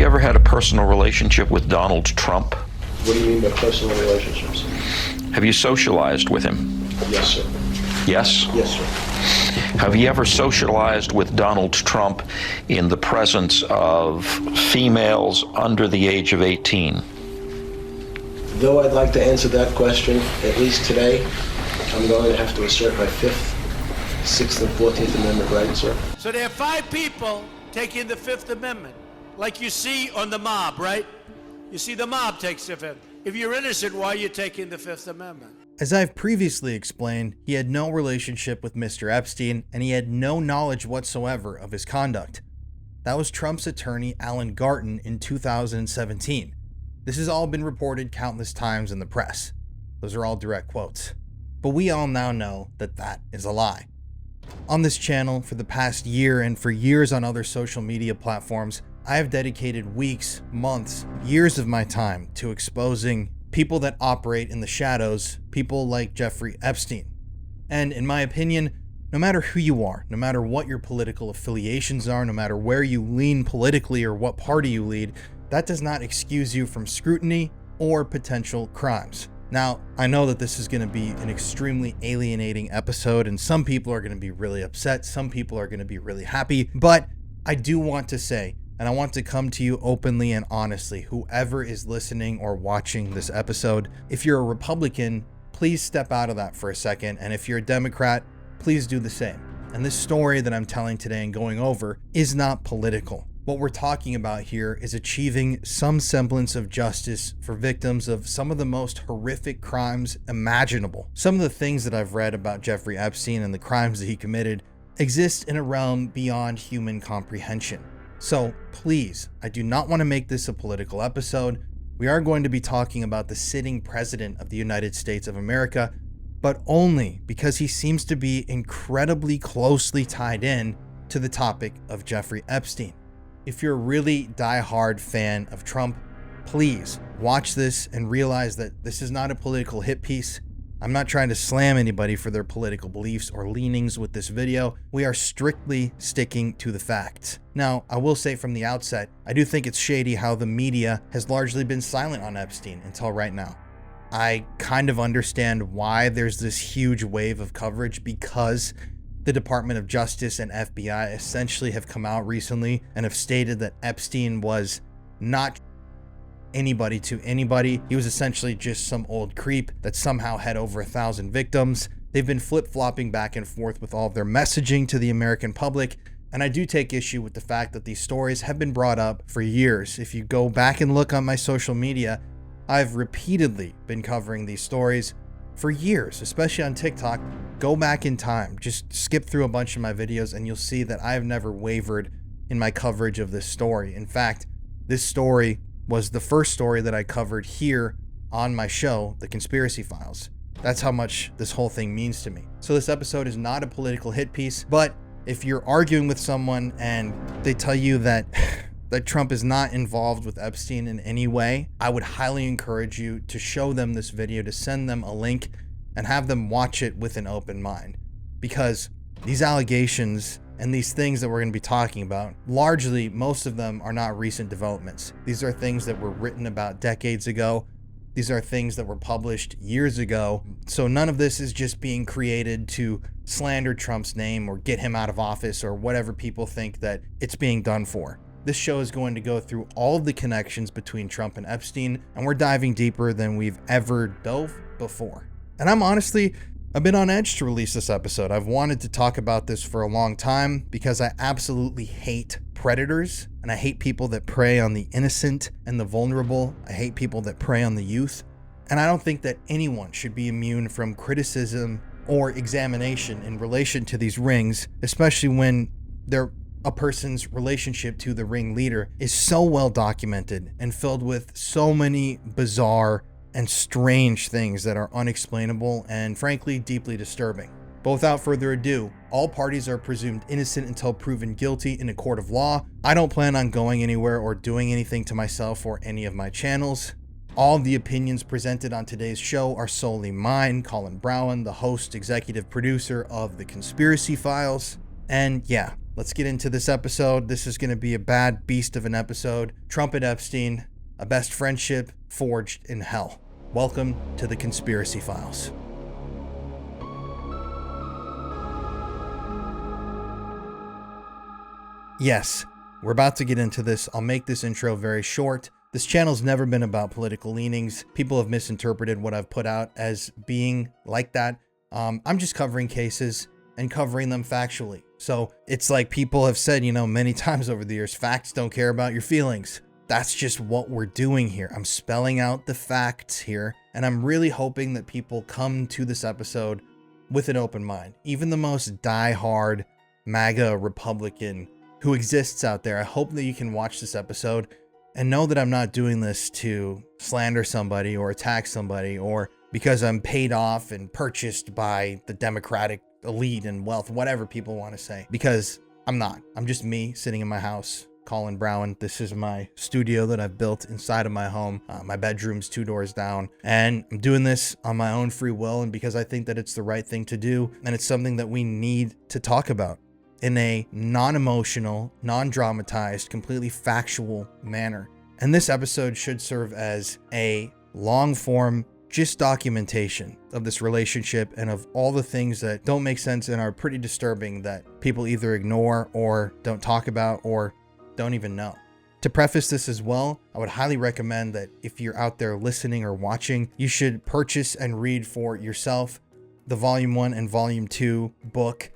ever had a personal relationship with Donald Trump? What do you mean by personal relationships? Have you socialized with him? Yes, sir. Yes? Yes, sir. Have you ever socialized with Donald Trump in the presence of females under the age of 18? Though I'd like to answer that question, at least today, I'm going to have to assert my 5th, 6th, and 14th Amendment rights, sir. So there are 5 people taking the 5th Amendment, like you see on the mob, right? You see the mob takes the 5th. If you're innocent, why are you taking the 5th Amendment? As I've previously explained, he had no relationship with Mr. Epstein, and he had no knowledge whatsoever of his conduct. That was Trump's attorney, Alan Garten, in 2017. This has all been reported countless times in the press. Those are all direct quotes. But we all now know that that is a lie. On this channel, for the past year and for years on other social media platforms, I have dedicated weeks, months, years of my time to exposing people that operate in the shadows, people like Jeffrey Epstein. And in my opinion, no matter who you are, no matter what your political affiliations are, no matter where you lean politically or what party you lead, that does not excuse you from scrutiny or potential crimes. Now, I know that this is going to be an extremely alienating episode, and some people are going to be really upset, some people are going to be really happy, but I do want to say, and I want to come to you openly and honestly, whoever is listening or watching this episode, if you're a Republican, please step out of that for a second, and if you're a Democrat, please do the same. And this story that I'm telling today and going over is not political. What we're talking about here is achieving some semblance of justice for victims of some of the most horrific crimes imaginable. Some of the things that I've read about Jeffrey Epstein and the crimes that he committed exist in a realm beyond human comprehension. So please, I do not want to make this a political episode. We are going to be talking about the sitting president of the United States of America, but only because he seems to be incredibly closely tied in to the topic of Jeffrey Epstein. If you're a really die-hard fan of Trump, please watch this and realize that this is not a political hit piece. I'm not trying to slam anybody for their political beliefs or leanings with this video. We are strictly sticking to the facts. Now, I will say from the outset, I do think it's shady how the media has largely been silent on Epstein until right now. I kind of understand why there's this huge wave of coverage, because the Department of Justice and FBI essentially have come out recently and have stated that Epstein was not anybody to anybody. He was essentially just some old creep that somehow had over 1,000 victims. They've been flip-flopping back and forth with all of their messaging to the American public, and I do take issue with the fact that these stories have been brought up for years. If you go back and look on my social media, I've repeatedly been covering these stories for years, especially on TikTok. Go back in time, just skip through a bunch of my videos, and you'll see that I've never wavered in my coverage of this story. In fact, this story was the first story that I covered here on my show, The Conspiracy Files. That's how much this whole thing means to me. So this episode is not a political hit piece, but if you're arguing with someone and they tell you that that Trump is not involved with Epstein in any way, I would highly encourage you to show them this video, to send them a link and have them watch it with an open mind. Because these allegations and these things that we're going to be talking about, largely, most of them are not recent developments. These are things that were written about decades ago. These are things that were published years ago. So none of this is just being created to slander Trump's name or get him out of office or whatever people think that it's being done for. This show is going to go through all of the connections between Trump and Epstein, and we're diving deeper than we've ever dove before. And I've been on edge to release this episode. I've wanted to talk about this for a long time because I absolutely hate predators, and I hate people that prey on the innocent and the vulnerable. I hate people that prey on the youth. And I don't think that anyone should be immune from criticism or examination in relation to these rings, especially when a person's relationship to the ringleader is so well documented and filled with so many bizarre and strange things that are unexplainable and frankly deeply disturbing. But without further ado, all parties are presumed innocent until proven guilty in a court of law. I don't plan on going anywhere or doing anything to myself or any of my channels. All of the opinions presented on today's show are solely mine, Colin Browen, the host, executive producer of The Conspiracy Files. And yeah, let's get into this episode. This is going to be a bad beast of an episode. Trump and Epstein, a best friendship forged in hell. Welcome to the Conspiracy Files. Yes, we're about to get into this. I'll make this intro very short. This channel's never been about political leanings. People have misinterpreted what I've put out as being like that. I'm just covering cases and covering them factually. So it's like people have said, many times over the years, facts don't care about your feelings. That's just what we're doing here. I'm spelling out the facts here, and I'm really hoping that people come to this episode with an open mind. Even the most die-hard MAGA Republican who exists out there, I hope that you can watch this episode and know that I'm not doing this to slander somebody or attack somebody or because I'm paid off and purchased by the Democratic elite and wealth, whatever people want to say, because I'm not. I'm just me sitting in my house, Colin Browen. This is my studio that I've built inside of my home. My bedroom's 2 doors down, and I'm doing this on my own free will and because I think that it's the right thing to do, and it's something that we need to talk about in a non-emotional, non-dramatized, completely factual manner. And this episode should serve as a long-form just documentation of this relationship and of all the things that don't make sense and are pretty disturbing that people either ignore or don't talk about or don't even know. To preface this as well, I would highly recommend that if you're out there listening or watching, you should purchase and read for yourself the Volume 1 and Volume 2 book,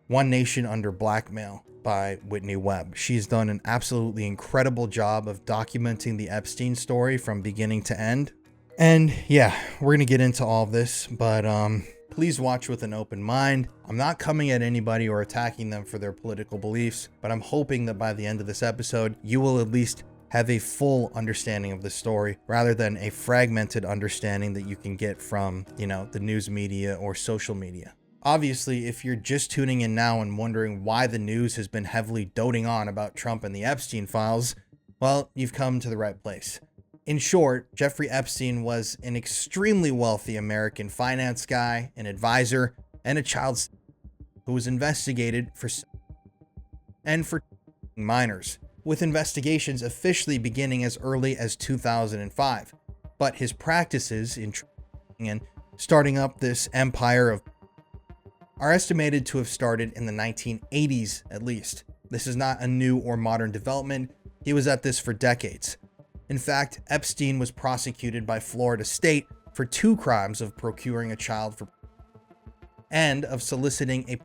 One Nation Under Blackmail by Whitney Webb. She's done an absolutely incredible job of documenting the Epstein story from beginning to end. And yeah, we're going to get into all of this, but please watch with an open mind. I'm not coming at anybody or attacking them for their political beliefs, but I'm hoping that by the end of this episode, you will at least have a full understanding of the story rather than a fragmented understanding that you can get from, the news media or social media. Obviously, if you're just tuning in now and wondering why the news has been heavily doting on about Trump and the Epstein files, well, you've come to the right place. In short, Jeffrey Epstein was an extremely wealthy American finance guy, an advisor, and a child who was investigated for minors, with investigations officially beginning as early as 2005. But his practices in and starting up this empire of are estimated to have started in the 1980s at least. This is not a new or modern development. He was at this for decades. In fact, Epstein was prosecuted by Florida State for 2 crimes of procuring a child for and of soliciting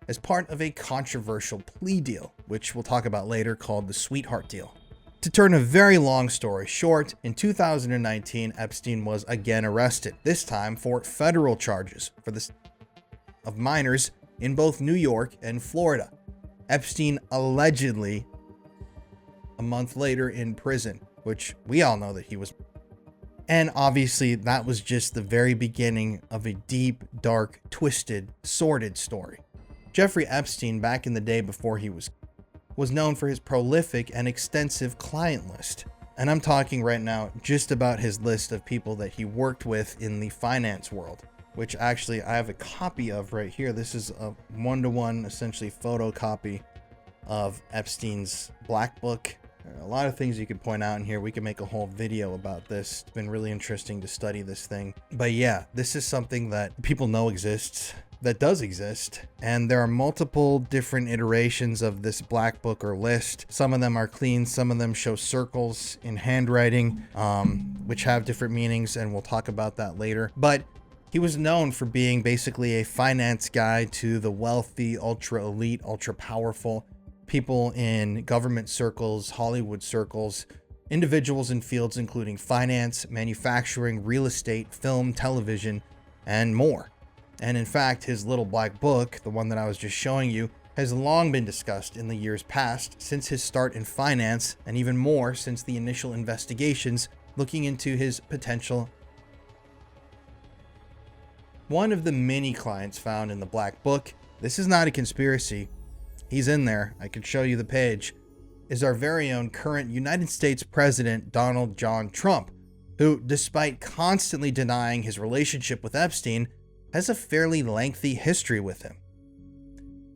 as part of a controversial plea deal, which we'll talk about later, called the Sweetheart Deal. To turn a very long story short, in 2019, Epstein was again arrested, this time for federal charges for the of minors in both New York and Florida. Epstein allegedly a month later in prison, which we all know that he was. And obviously that was just the very beginning of a deep, dark, twisted, sordid story. Jeffrey Epstein, back in the day before he was known for his prolific and extensive client list. And I'm talking right now just about his list of people that he worked with in the finance world, which actually I have a copy of right here. This is a 1-to-1 essentially photocopy of Epstein's Black Book. There are a lot of things you could point out in here. We could make a whole video about this. It's been really interesting to study this thing. But yeah, this is something that people know exists, that does exist. And there are multiple different iterations of this Black Book or list. Some of them are clean. Some of them show circles in handwriting, which have different meanings. And we'll talk about that later. But he was known for being basically a finance guy to the wealthy, ultra elite, ultra powerful people in government circles, Hollywood circles, individuals in fields including finance, manufacturing, real estate, film, television, and more. And in fact, his little black book, the one that I was just showing you, has long been discussed in the years past since his start in finance, and even more since the initial investigations looking into his potential. One of the many clients found in the black book, this is not a conspiracy, he's in there, I could show you the page, is our very own current United States President Donald John Trump, who, despite constantly denying his relationship with Epstein, has a fairly lengthy history with him.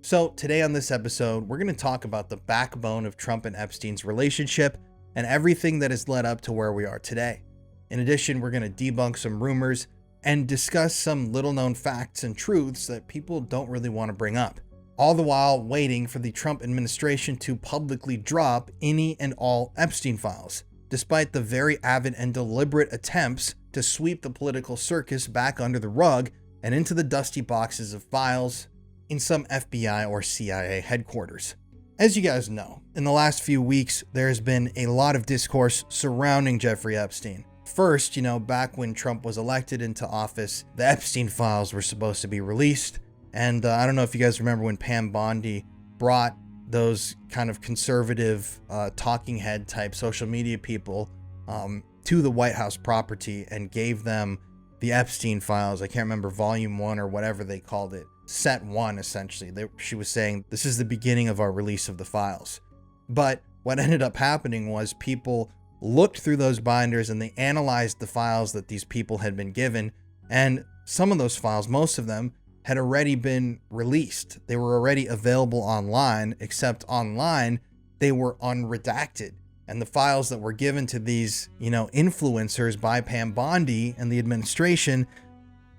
So today on this episode, we're going to talk about the backbone of Trump and Epstein's relationship and everything that has led up to where we are today. In addition, we're going to debunk some rumors and discuss some little known facts and truths that people don't really want to bring up. All the while waiting for the Trump administration to publicly drop any and all Epstein files, despite the very avid and deliberate attempts to sweep the political circus back under the rug and into the dusty boxes of files in some FBI or CIA headquarters. As you guys know, in the last few weeks, there has been a lot of discourse surrounding Jeffrey Epstein. First, back when Trump was elected into office, the Epstein files were supposed to be released. And I don't know if you guys remember when Pam Bondi brought those kind of conservative talking head type social media people to the White House property and gave them the Epstein files. I can't remember, volume 1 or whatever they called it. Set 1, essentially. She was saying, this is the beginning of our release of the files. But what ended up happening was people looked through those binders and they analyzed the files that these people had been given. And some of those files, most of them, had already been released. They were already available online, except online, they were unredacted. And the files that were given to these, influencers by Pam Bondi and the administration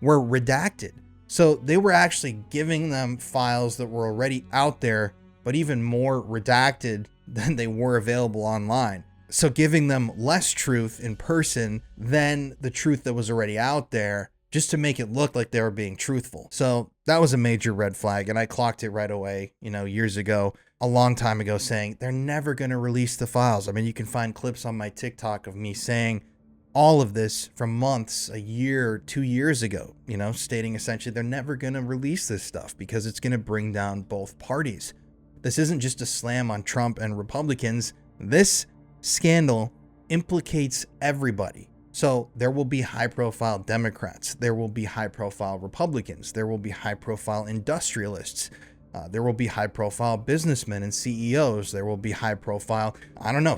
were redacted. So they were actually giving them files that were already out there, but even more redacted than they were available online. So giving them less truth in person than the truth that was already out there, just to make it look like they were being truthful. So that was a major red flag. And I clocked it right away, years ago, a long time ago, saying they're never going to release the files. I mean, you can find clips on my TikTok of me saying all of this from months, a year, 2 years ago, stating essentially they're never going to release this stuff because it's going to bring down both parties. This isn't just a slam on Trump and Republicans. This scandal implicates everybody. So there will be high-profile Democrats. There will be high-profile Republicans. There will be high-profile industrialists. There will be high-profile businessmen and CEOs. There will be high-profile,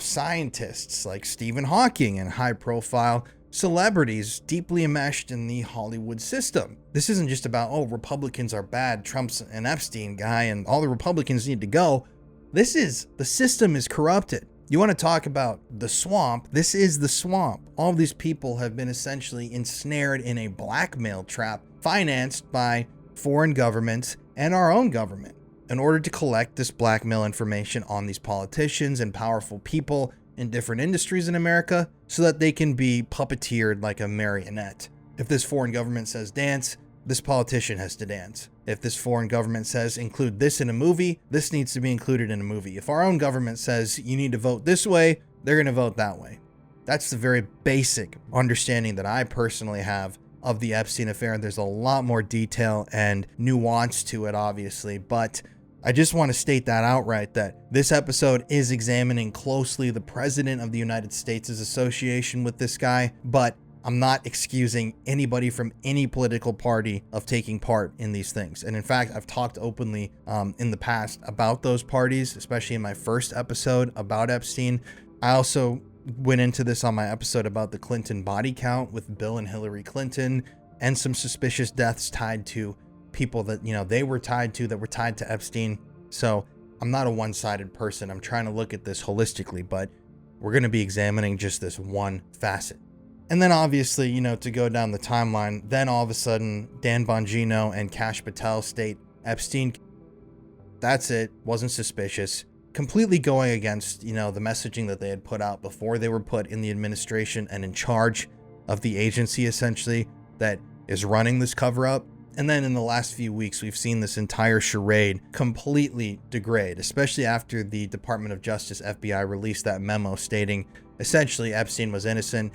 scientists like Stephen Hawking and high-profile celebrities deeply enmeshed in the Hollywood system. This isn't just about, Republicans are bad, Trump's an Epstein guy, and all the Republicans need to go. The system is corrupted. You want to talk about the swamp? This is the swamp. All these people have been essentially ensnared in a blackmail trap financed by foreign governments and our own government in order to collect this blackmail information on these politicians and powerful people in different industries in America so that they can be puppeteered like a marionette. If this foreign government says dance, this politician has to dance. If this foreign government says include this in a movie, this needs to be included in a movie. If our own government says you need to vote this way, they're going to vote that way. That's the very basic understanding that I personally have of the Epstein affair. There's a lot more detail and nuance to it, obviously, but I just want to state that outright, that this episode is examining closely the President of the United States' association with this guy, but I'm not excusing anybody from any political party of taking part in these things. And in fact, I've talked openly in the past about those parties, especially in my first episode about Epstein. I also went into this on my episode about the Clinton body count with Bill and Hillary Clinton and some suspicious deaths tied to people that, they were tied to Epstein. So I'm not a one-sided person. I'm trying to look at this holistically, but we're going to be examining just this one facet. And then obviously, to go down the timeline, then all of a sudden, Dan Bongino and Kash Patel state Epstein, that's it, wasn't suspicious. Completely going against, the messaging that they had put out before they were put in the administration and in charge of the agency, essentially, that is running this cover-up. And then in the last few weeks, we've seen this entire charade completely degrade, especially after the Department of Justice, FBI, released that memo stating, essentially, Epstein was innocent.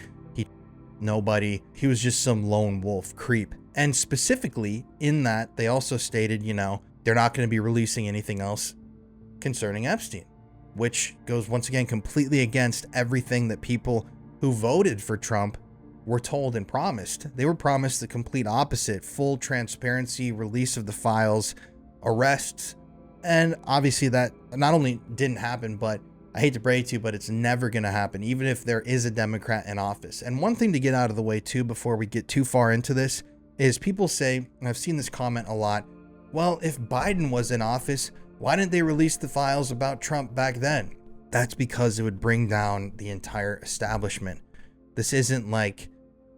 Nobody. He was just some lone wolf creep. And specifically in that, they also stated, they're not going to be releasing anything else concerning Epstein, which goes once again completely against everything that people who voted for Trump were told and promised. They were promised the complete opposite: full transparency, release of the files, arrests. And obviously that not only didn't happen, but I hate to break to you, but it's never going to happen, even if there is a Democrat in office. And one thing to get out of the way too, before we get too far into this, is people say, and I've seen this comment a lot, Well, if Biden was in office, why didn't they release the files about Trump back then? That's because it would bring down the entire establishment. This isn't like,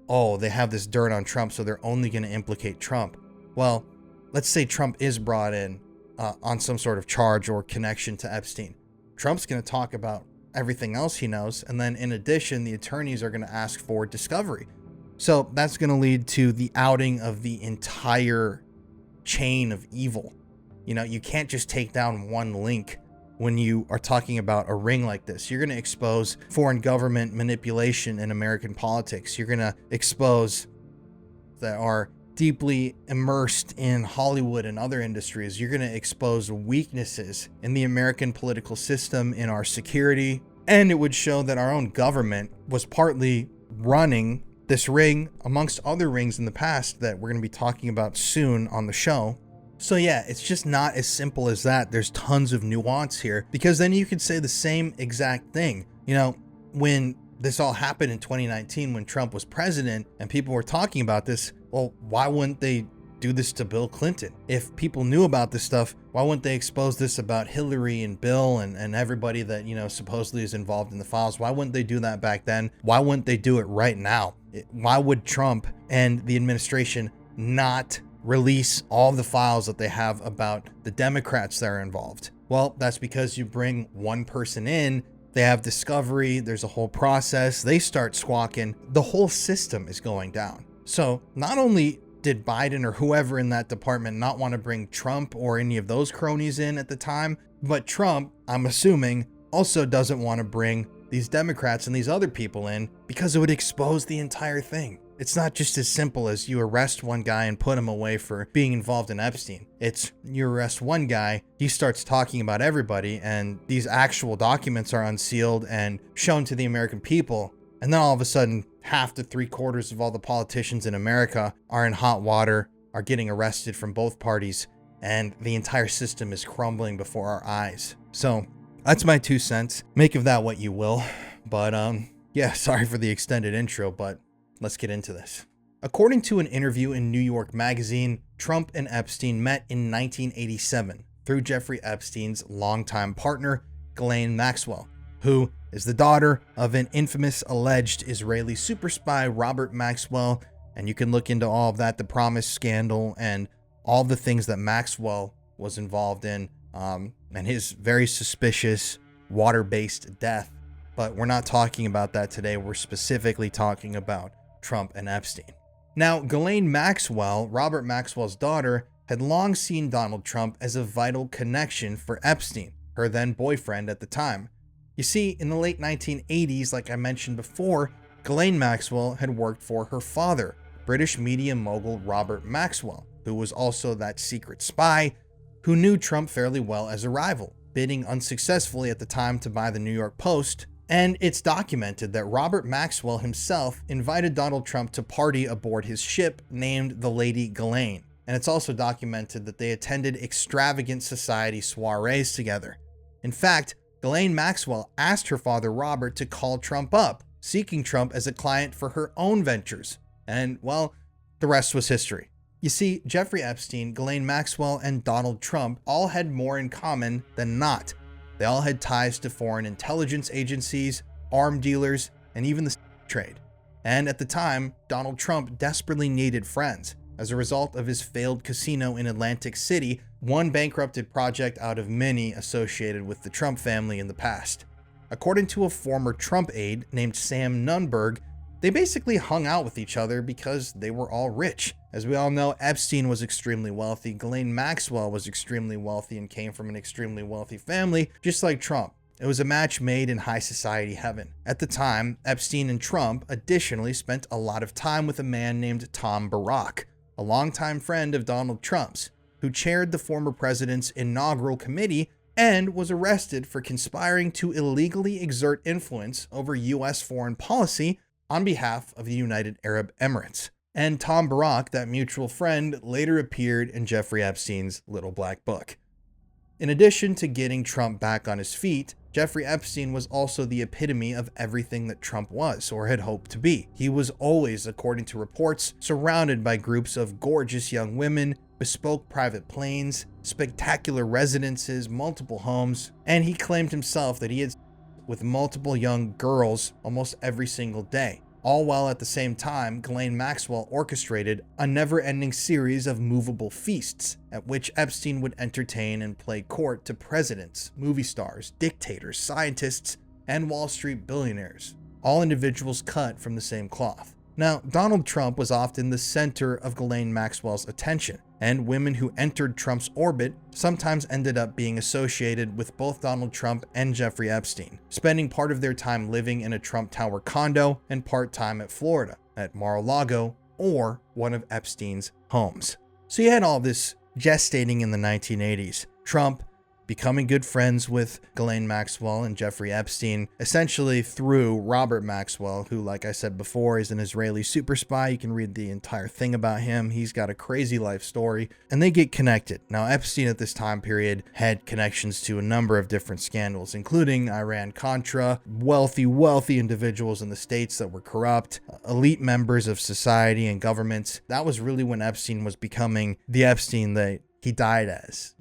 oh, they have this dirt on Trump, so they're only going to implicate Trump. Well, let's say Trump is brought in on some sort of charge or connection to Epstein. Trump's going to talk about everything else he knows, and then in addition, the attorneys are going to ask for discovery. So that's going to lead to the outing of the entire chain of evil. You know, you can't just take down one link when you are talking about a ring like this. You're going to expose foreign government manipulation in American politics. You're going to expose that are deeply immersed in Hollywood and other industries. You're going to expose weaknesses in the American political system, in our security, and it would show that our own government was partly running this ring amongst other rings in the past that we're going to be talking about soon on the show. So yeah, it's just not as simple as that. There's tons of nuance here, because then you could say the same exact thing. You know, when this all happened in 2019, when Trump was president and people were talking about this, well, why wouldn't they do this to Bill Clinton? If people knew about this stuff, why wouldn't they expose this about Hillary and Bill and everybody that, you know, supposedly is involved in the files? Why wouldn't they do that back then? Why wouldn't they do it right now? Why would Trump and the administration not release all the files that they have about the Democrats that are involved? Well, that's because you bring one person in, they have discovery, there's a whole process, they start squawking, the whole system is going down. So not only did Biden or whoever in that department not want to bring Trump or any of those cronies in at the time, but Trump, I'm assuming, also doesn't want to bring these Democrats and these other people in because it would expose the entire thing. It's not just as simple as you arrest one guy and put him away for being involved in Epstein. It's you arrest one guy, he starts talking about everybody, and these actual documents are unsealed and shown to the American people. And then all of a sudden, half to 3/4 of all the politicians in America are in hot water, are getting arrested from both parties, and the entire system is crumbling before our eyes. So that's my 2 cents. Make of that what you will. But yeah, sorry for the extended intro, but let's get into this. According to an interview in New York Magazine, Trump and Epstein met in 1987 through Jeffrey Epstein's longtime partner, Ghislaine Maxwell, who is the daughter of an infamous alleged Israeli super spy, Robert Maxwell. And you can look into all of that, the Promise scandal, and all the things that Maxwell was involved in, and his very suspicious water-based death. But we're not talking about that today. We're specifically talking about Trump and Epstein. Now, Ghislaine Maxwell, Robert Maxwell's daughter, had long seen Donald Trump as a vital connection for Epstein, her then boyfriend at the time. You see, in the late 1980s, like I mentioned before, Ghislaine Maxwell had worked for her father, British media mogul Robert Maxwell, who was also that secret spy who knew Trump fairly well as a rival, bidding unsuccessfully at the time to buy the New York Post. And it's documented that Robert Maxwell himself invited Donald Trump to party aboard his ship named the Lady Ghislaine. And it's also documented that they attended extravagant society soirees together. In fact, Ghislaine Maxwell asked her father Robert to call Trump up, seeking Trump as a client for her own ventures. And, well, the rest was history. You see, Jeffrey Epstein, Ghislaine Maxwell, and Donald Trump all had more in common than not. They all had ties to foreign intelligence agencies, arm dealers, and even the trade. And at the time, Donald Trump desperately needed friends. As a result of his failed casino in Atlantic City, one bankrupted project out of many associated with the Trump family in the past. According to a former Trump aide named Sam Nunberg, they basically hung out with each other because they were all rich. As we all know, Epstein was extremely wealthy, Ghislaine Maxwell was extremely wealthy and came from an extremely wealthy family, just like Trump. It was a match made in high society heaven. At the time, Epstein and Trump additionally spent a lot of time with a man named Tom Barrack, a longtime friend of Donald Trump's, who chaired the former president's inaugural committee and was arrested for conspiring to illegally exert influence over U.S. foreign policy on behalf of the United Arab Emirates. And Tom Barrack, that mutual friend, later appeared in Jeffrey Epstein's Little Black Book. In addition to getting Trump back on his feet, Jeffrey Epstein was also the epitome of everything that Trump was or had hoped to be. He was always, according to reports, surrounded by groups of gorgeous young women, bespoke private planes, spectacular residences, multiple homes, and he claimed himself that he had with multiple young girls almost every single day. All while at the same time, Ghislaine Maxwell orchestrated a never-ending series of movable feasts at which Epstein would entertain and play court to presidents, movie stars, dictators, scientists, and Wall Street billionaires, all individuals cut from the same cloth. Now, Donald Trump was often the center of Ghislaine Maxwell's attention, and women who entered Trump's orbit sometimes ended up being associated with both Donald Trump and Jeffrey Epstein, spending part of their time living in a Trump Tower condo and part-time at Florida, at Mar-A-Lago, or one of Epstein's homes. So you had all this gestating in the 1980s. Trump becoming good friends with Ghislaine Maxwell and Jeffrey Epstein, essentially through Robert Maxwell, who, like I said before, is an Israeli super spy. You can read the entire thing about him. He's got a crazy life story, and they get connected. Now, Epstein at this time period had connections to a number of different scandals, including Iran-Contra, wealthy individuals in the States that were corrupt, elite members of society and governments. That was really when Epstein was becoming the Epstein that he died as,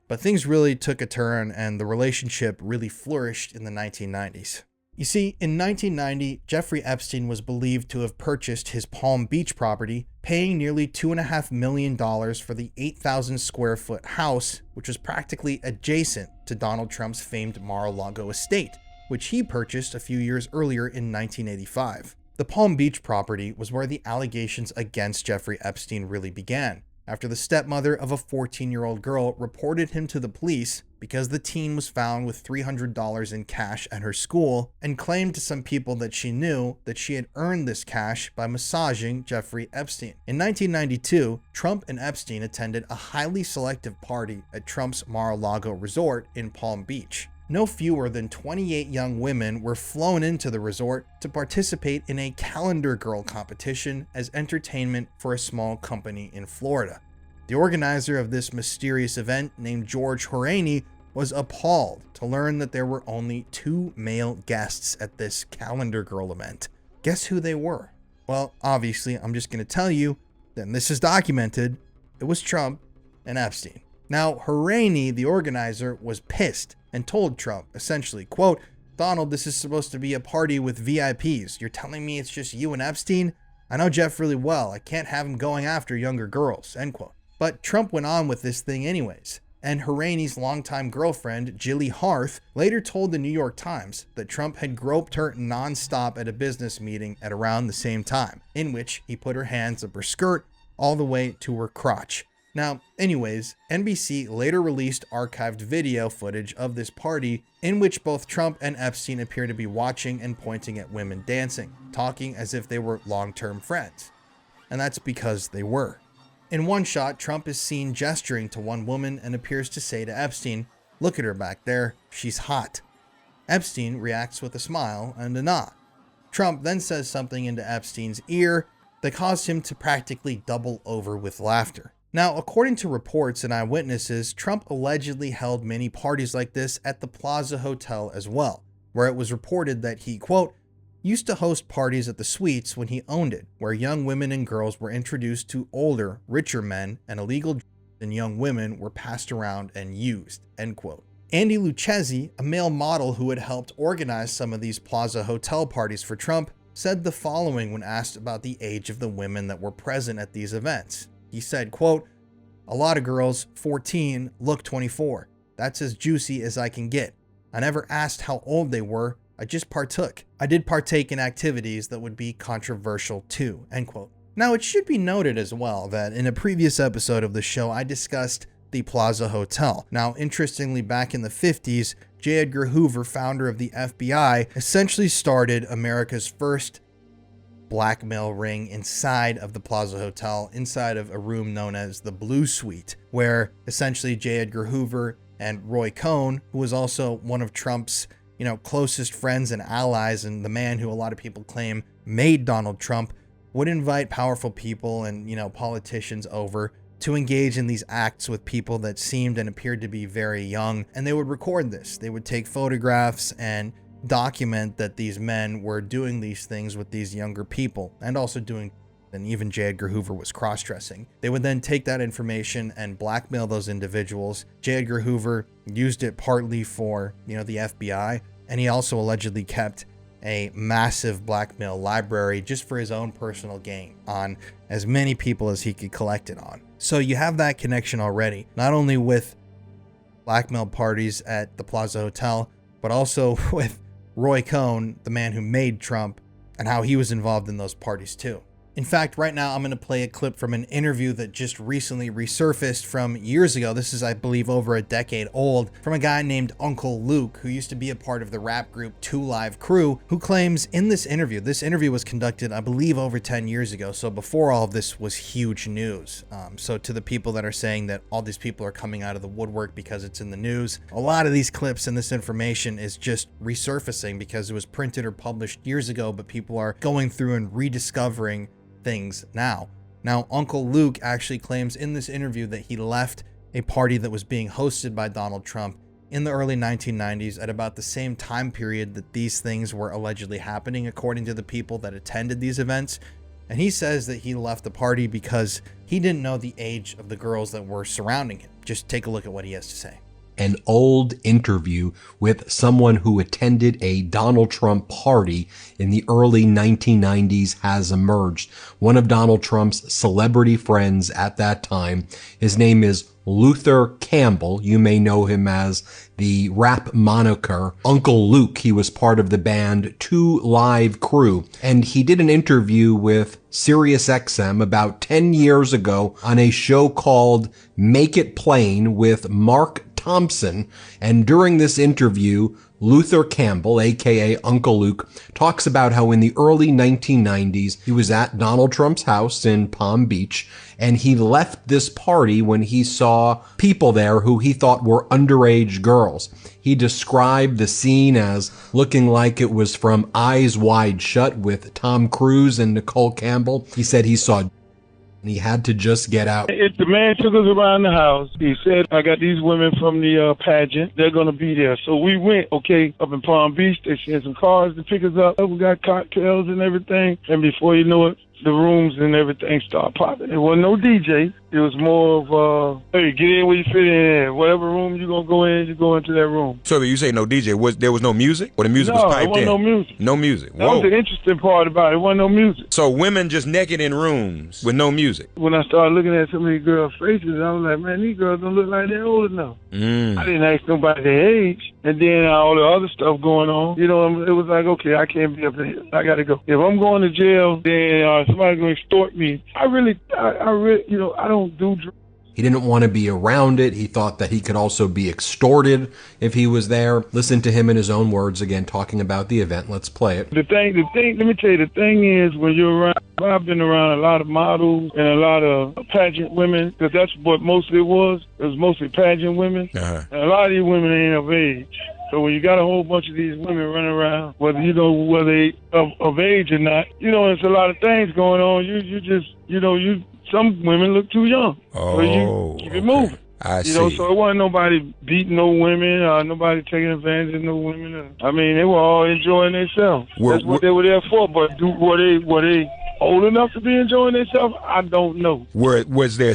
But things really took a turn and the relationship really flourished in the 1990s. You see, in 1990, Jeffrey Epstein was believed to have purchased his Palm Beach property, paying nearly $2.5 million for the 8,000 square foot house, which was practically adjacent to Donald Trump's famed Mar-A-Lago estate, which he purchased a few years earlier in 1985. The Palm Beach property was where the allegations against Jeffrey Epstein really began, after the stepmother of a 14-year-old girl reported him to the police because the teen was found with $300 in cash at her school and claimed to some people that she knew that she had earned this cash by massaging Jeffrey Epstein. In 1992, Trump and Epstein attended a highly selective party at Trump's Mar-A-Lago resort in Palm Beach. No fewer than 28 young women were flown into the resort to participate in a calendar girl competition as entertainment for a small company in Florida. The organizer of this mysterious event, named George Horaney, was appalled to learn that there were only 2 male guests at this calendar girl event. Guess who they were? Well, obviously, I'm just going to tell you, then this is documented, it was Trump and Epstein. Now, Horaney, the organizer, was pissed and told Trump, essentially, quote, "Donald, this is supposed to be a party with VIPs. You're telling me it's just you and Epstein? I know Jeff really well. I can't have him going after younger girls," end quote. But Trump went on with this thing anyways, and Horaney's longtime girlfriend, Jilly Harth, later told the New York Times that Trump had groped her nonstop at a business meeting at around the same time, in which he put her hands up her skirt all the way to her crotch. Now, anyways, NBC later released archived video footage of this party in which both Trump and Epstein appear to be watching and pointing at women dancing, talking as if they were long-term friends. And that's because they were. In one shot, Trump is seen gesturing to one woman and appears to say to Epstein, "Look at her back there, she's hot." Epstein reacts with a smile and a nod. Trump then says something into Epstein's ear that caused him to practically double over with laughter. Now, according to reports and eyewitnesses, Trump allegedly held many parties like this at the Plaza Hotel as well, where it was reported that he, quote, "used to host parties at the suites when he owned it, where young women and girls were introduced to older, richer men, and illegal and young women were passed around and used," end quote. Andy Lucchesi, a male model who had helped organize some of these Plaza Hotel parties for Trump, said the following when asked about the age of the women that were present at these events. He said, quote, "A lot of girls, 14, look 24. That's as juicy as I can get. I never asked how old they were. I just partook. I did partake in activities that would be controversial too," end quote. Now, it should be noted as well that in a previous episode of the show, I discussed the Plaza Hotel. Now, interestingly, back in the 50s, J. Edgar Hoover, founder of the FBI, essentially started America's first blackmail ring inside of the Plaza Hotel, inside of a room known as the Blue Suite, where essentially J. Edgar Hoover and Roy Cohn, who was also one of Trump's, closest friends and allies, and the man who a lot of people claim made Donald Trump, would invite powerful people and, politicians over to engage in these acts with people that seemed and appeared to be very young, and they would record this. They would take photographs and document that these men were doing these things with these younger people, and also doing, and even J. Edgar Hoover was cross-dressing. They would then take that information and blackmail those individuals. J. Edgar Hoover used it partly for, the FBI, and he also allegedly kept a massive blackmail library just for his own personal gain on as many people as he could collect it on. So you have that connection already, not only with blackmail parties at the Plaza Hotel, but also with Roy Cohn, the man who made Trump, and how he was involved in those parties too. In fact, right now I'm going to play a clip from an interview that just recently resurfaced from years ago. This is, I believe, over a decade old, from a guy named Uncle Luke, who used to be a part of the rap group 2 Live Crew, who claims in this interview was conducted, I believe, over 10 years ago, so before all of this was huge news. So to the people that are saying that all these people are coming out of the woodwork because it's in the news, a lot of these clips and this information is just resurfacing because it was printed or published years ago, but people are going through and rediscovering things now. Now, Uncle Luke actually claims in this interview that he left a party that was being hosted by Donald Trump in the early 1990s at about the same time period that these things were allegedly happening, according to the people that attended these events. And he says that he left the party because he didn't know the age of the girls that were surrounding him. Just take a look at what he has to say. An old interview with someone who attended a Donald Trump party in the early 1990s has emerged. One of Donald Trump's celebrity friends at that time, his name is Luther Campbell. You may know him as the rap moniker Uncle Luke. He was part of the band 2 Live Crew, and he did an interview with SiriusXM about 10 years ago on a show called Make It Plain with Mark Thompson. And during this interview, Luther Campbell, aka Uncle Luke, talks about how in the early 1990s he was at Donald Trump's house in Palm Beach, and he left this party when he saw people there who he thought were underage girls. He described the scene as looking like it was from Eyes Wide Shut with Tom Cruise and Nicole Campbell. He said he saw and he had to just get out. The man took us around the house. He said, I got these women from the pageant. They're going to be there. So we went, up in Palm Beach. They sent some cars to pick us up. We got cocktails and everything. And before you know it, the rooms and everything start popping. It wasn't no DJ. It was more of, hey, get in where you fit in. Whatever room you're going to go in, you go into that room. So you say no DJ. There was no music? Or the music was piped in? No, there wasn't no music. No music. That was the interesting part about it. There wasn't no music. So women just naked in rooms with no music? When I started looking at some of these girls' faces, I was like, man, these girls don't look like they're old enough. I didn't ask nobody their age. And then all the other stuff going on, it was like, okay, I can't be up here. I got to go. If I'm going to jail, then somebody's going to extort me. I really, I don't do drugs. He didn't want to be around it. He thought that he could also be extorted if he was there. Listen to him in his own words again, talking about the event. Let's play it. The thing, let me tell you, the thing is, when you're around, I've been around a lot of models and a lot of pageant women, because that's what mostly it was. It was mostly pageant women. And a lot of these women ain't of age. So when you got a whole bunch of these women running around, whether they of age or not, it's a lot of things going on. Some women look too young. So you keep it moving. I see. So it wasn't nobody beating no women, nobody taking advantage of no women. I mean, they were all enjoying themselves. That's what they were there for. But were they old enough to be enjoying themselves? I don't know. Was there...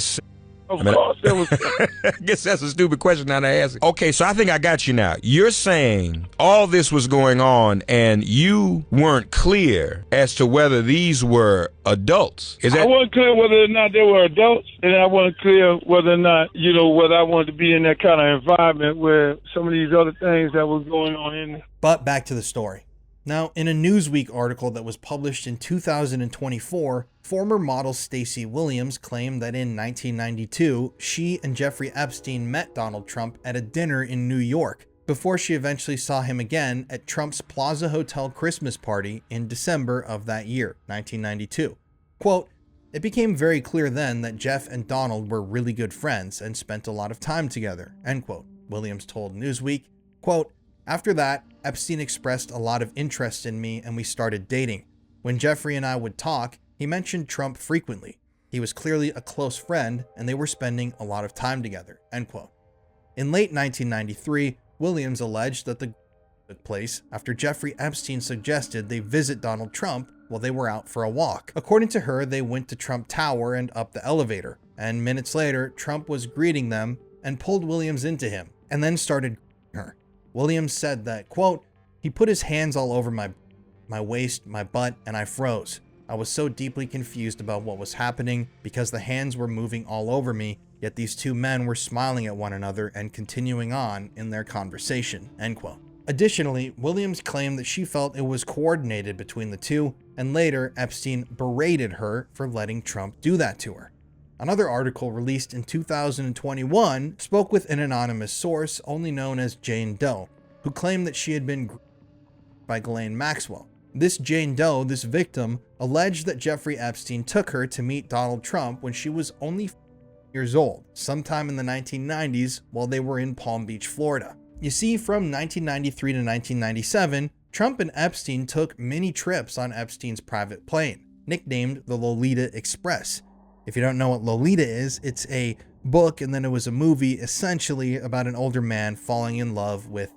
Of course there was... I guess that's a stupid question now to ask. Okay, so I think I got you now. You're saying all this was going on and you weren't clear as to whether these were adults. Is that... I wasn't clear whether or not they were adults, and I wasn't clear whether or not, whether I wanted to be in that kind of environment where some of these other things that was going on in there. But back to the story. Now, in a Newsweek article that was published in 2024, former model Stacey Williams claimed that in 1992, she and Jeffrey Epstein met Donald Trump at a dinner in New York, before she eventually saw him again at Trump's Plaza Hotel Christmas party in December of that year, 1992. Quote, "It became very clear then that Jeff and Donald were really good friends and spent a lot of time together," end quote, Williams told Newsweek. Quote, "After that, Epstein expressed a lot of interest in me and we started dating. When Jeffrey and I would talk, he mentioned Trump frequently. He was clearly a close friend, and they were spending a lot of time together, end quote. In late 1993, Williams alleged that the took place after Jeffrey Epstein suggested they visit Donald Trump while they were out for a walk. According to her, they went to Trump Tower and up the elevator, and minutes later, Trump was greeting them and pulled Williams into him, and then started her. Williams said that, quote, he put his hands all over my waist, my butt, and I froze. I was so deeply confused about what was happening because the hands were moving all over me, yet these two men were smiling at one another and continuing on in their conversation, end quote. Additionally, Williams claimed that she felt it was coordinated between the two, and later Epstein berated her for letting Trump do that to her. Another article released in 2021 spoke with an anonymous source only known as Jane Doe, who claimed that she had been by Ghislaine Maxwell. This Jane Doe, this victim, alleged that Jeffrey Epstein took her to meet Donald Trump when she was only 4 years old, sometime in the 1990s while they were in Palm Beach, Florida. You see, from 1993 to 1997, Trump and Epstein took many trips on Epstein's private plane, nicknamed the Lolita Express. If you don't know what Lolita is, it's a book and then it was a movie essentially about an older man falling in love with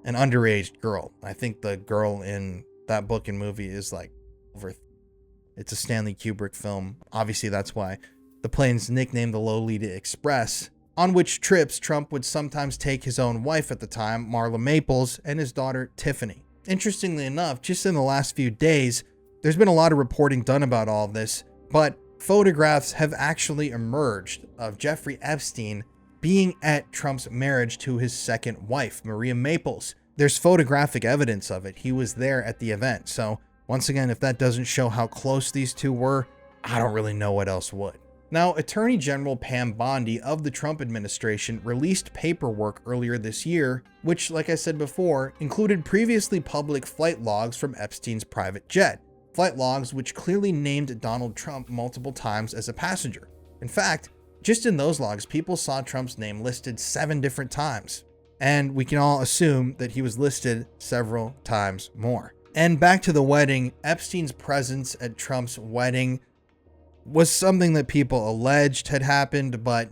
an underage girl. I think the girl in that book and movie is like over. It's a Stanley Kubrick film. Obviously, that's why the plane's nicknamed the Lolita Express, on which trips Trump would sometimes take his own wife at the time, Marla Maples, and his daughter Tiffany. Interestingly enough, just in the last few days, there's been a lot of reporting done about all of this, but photographs have actually emerged of Jeffrey Epstein being at Trump's marriage to his second wife, Maria Maples. There's photographic evidence of it. He was there at the event. So once again, if that doesn't show how close these two were, I don't really know what else would. Now, Attorney General Pam Bondi of the Trump administration released paperwork earlier this year, which, like I said before, included previously public flight logs from Epstein's private jet. Flight logs which clearly named Donald Trump multiple times as a passenger. In fact, just in those logs, people saw Trump's name listed 7 different times. And we can all assume that he was listed several times more. And back to the wedding, Epstein's presence at Trump's wedding was something that people alleged had happened, but,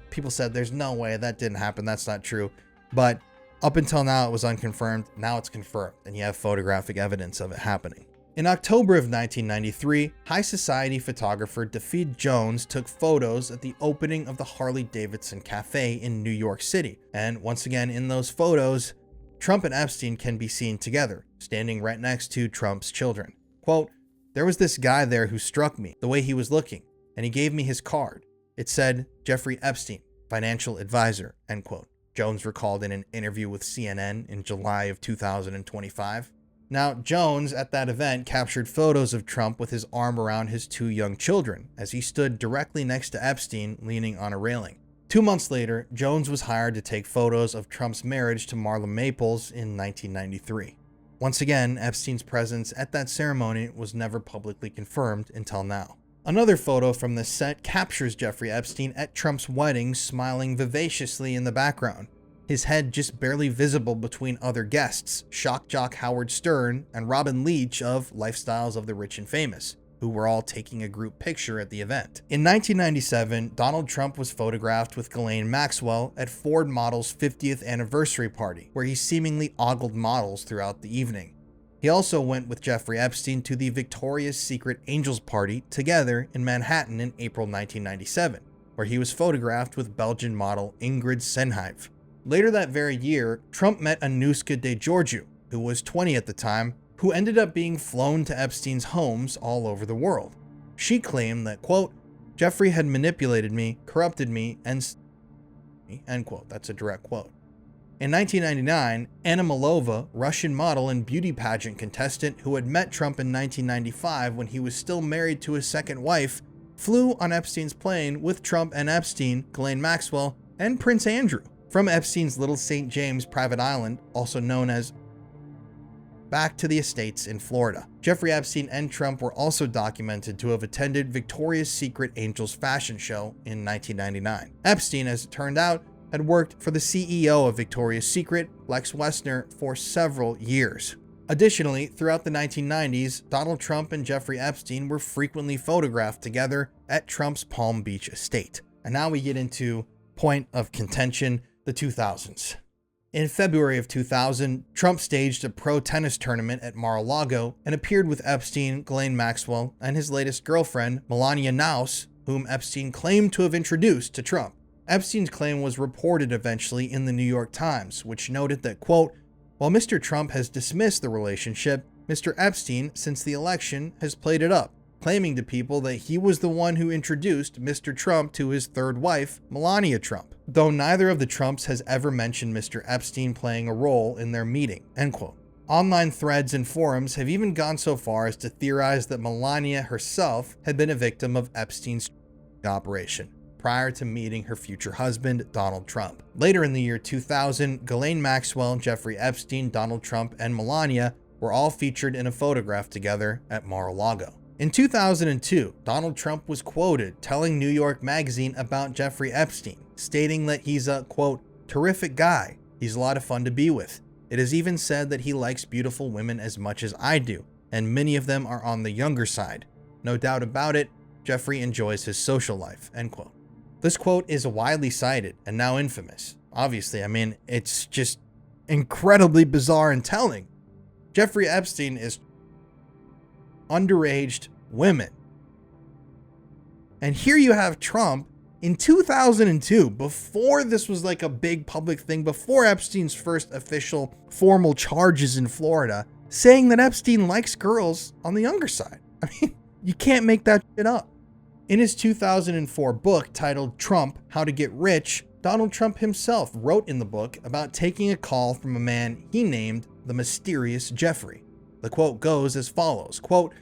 people said there's no way that didn't happen. That's not true. But up until now, it was unconfirmed. Now it's confirmed, and you have photographic evidence of it happening. In October of 1993, high society photographer DeFeed Jones took photos at the opening of the Harley-Davidson Cafe in New York City. And once again, in those photos, Trump and Epstein can be seen together, standing right next to Trump's children. Quote, there was this guy there who struck me, the way he was looking, and he gave me his card. It said, Jeffrey Epstein, financial advisor, end quote. Jones recalled in an interview with CNN in July of 2025. Now, Jones at that event captured photos of Trump with his arm around his 2 young children as he stood directly next to Epstein leaning on a railing. 2 months later, Jones was hired to take photos of Trump's marriage to Marla Maples in 1993. Once again, Epstein's presence at that ceremony was never publicly confirmed until now. Another photo from this set captures Jeffrey Epstein at Trump's wedding smiling vivaciously in the background, his head just barely visible between other guests, shock jock Howard Stern and Robin Leach of Lifestyles of the Rich and Famous, who were all taking a group picture at the event. In 1997, Donald Trump was photographed with Ghislaine Maxwell at Ford Model's 50th anniversary party, where he seemingly ogled models throughout the evening. He also went with Jeffrey Epstein to the Victoria's Secret Angels party together in Manhattan in April 1997, where he was photographed with Belgian model Ingrid Senhuyve. Later that very year, Trump met Anuska DeGiorgio, who was 20 at the time, who ended up being flown to Epstein's homes all over the world. She claimed that, quote, Jeffrey had manipulated me, corrupted me, and end quote. That's a direct quote. In 1999, Anna Malova, Russian model and beauty pageant contestant who had met Trump in 1995 when he was still married to his second wife, flew on Epstein's plane with Trump and Epstein, Ghislaine Maxwell, and Prince Andrew from Epstein's Little St. James private island, also known as, back to the estates in Florida. Jeffrey Epstein and Trump were also documented to have attended Victoria's Secret Angels fashion show in 1999. Epstein, as it turned out, had worked for the CEO of Victoria's Secret, Lex Wessner, for several years. Additionally, throughout the 1990s, Donald Trump and Jeffrey Epstein were frequently photographed together at Trump's Palm Beach estate. And now we get into point of contention, the 2000s. In February of 2000, Trump staged a pro tennis tournament at Mar-A-Lago and appeared with Epstein, Ghislaine Maxwell, and his latest girlfriend, Melania Knauss, whom Epstein claimed to have introduced to Trump. Epstein's claim was reported eventually in the New York Times, which noted that, quote, while Mr. Trump has dismissed the relationship, Mr. Epstein, since the election, has played it up, claiming to people that he was the one who introduced Mr. Trump to his third wife, Melania Trump, though neither of the Trumps has ever mentioned Mr. Epstein playing a role in their meeting, end quote. Online threads and forums have even gone so far as to theorize that Melania herself had been a victim of Epstein's operation prior to meeting her future husband, Donald Trump. Later in the year 2000, Ghislaine Maxwell, Jeffrey Epstein, Donald Trump, and Melania were all featured in a photograph together at Mar-A-Lago. In 2002, Donald Trump was quoted telling New York Magazine about Jeffrey Epstein, stating that he's a, quote, terrific guy. He's a lot of fun to be with. It is even said that he likes beautiful women as much as I do, and many of them are on the younger side. No doubt about it, Jeffrey enjoys his social life, end quote. This quote is widely cited and now infamous. Obviously, I mean, it's just incredibly bizarre and telling. Jeffrey Epstein is underaged women. And here you have Trump in 2002, before this was like a big public thing, before Epstein's first official formal charges in Florida, saying that Epstein likes girls on the younger side. I mean, you can't make that shit up. In his 2004 book titled Trump, How to Get Rich, Donald Trump himself wrote in the book about taking a call from a man he named the mysterious Giuffre. The quote goes as follows, quote,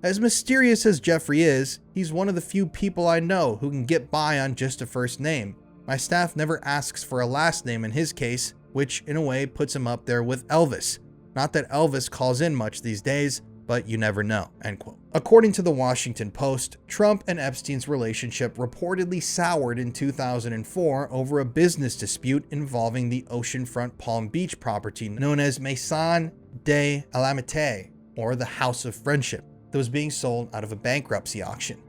as mysterious as Giuffre is, he's one of the few people I know who can get by on just a first name. My staff never asks for a last name in his case, which in a way puts him up there with Elvis. Not that Elvis calls in much these days, but you never know, end quote. According to the Washington Post, Trump and Epstein's relationship reportedly soured in 2004 over a business dispute involving the oceanfront Palm Beach property known as Maison de l'Amitié, or the House of Friendship, that was being sold out of a bankruptcy auction.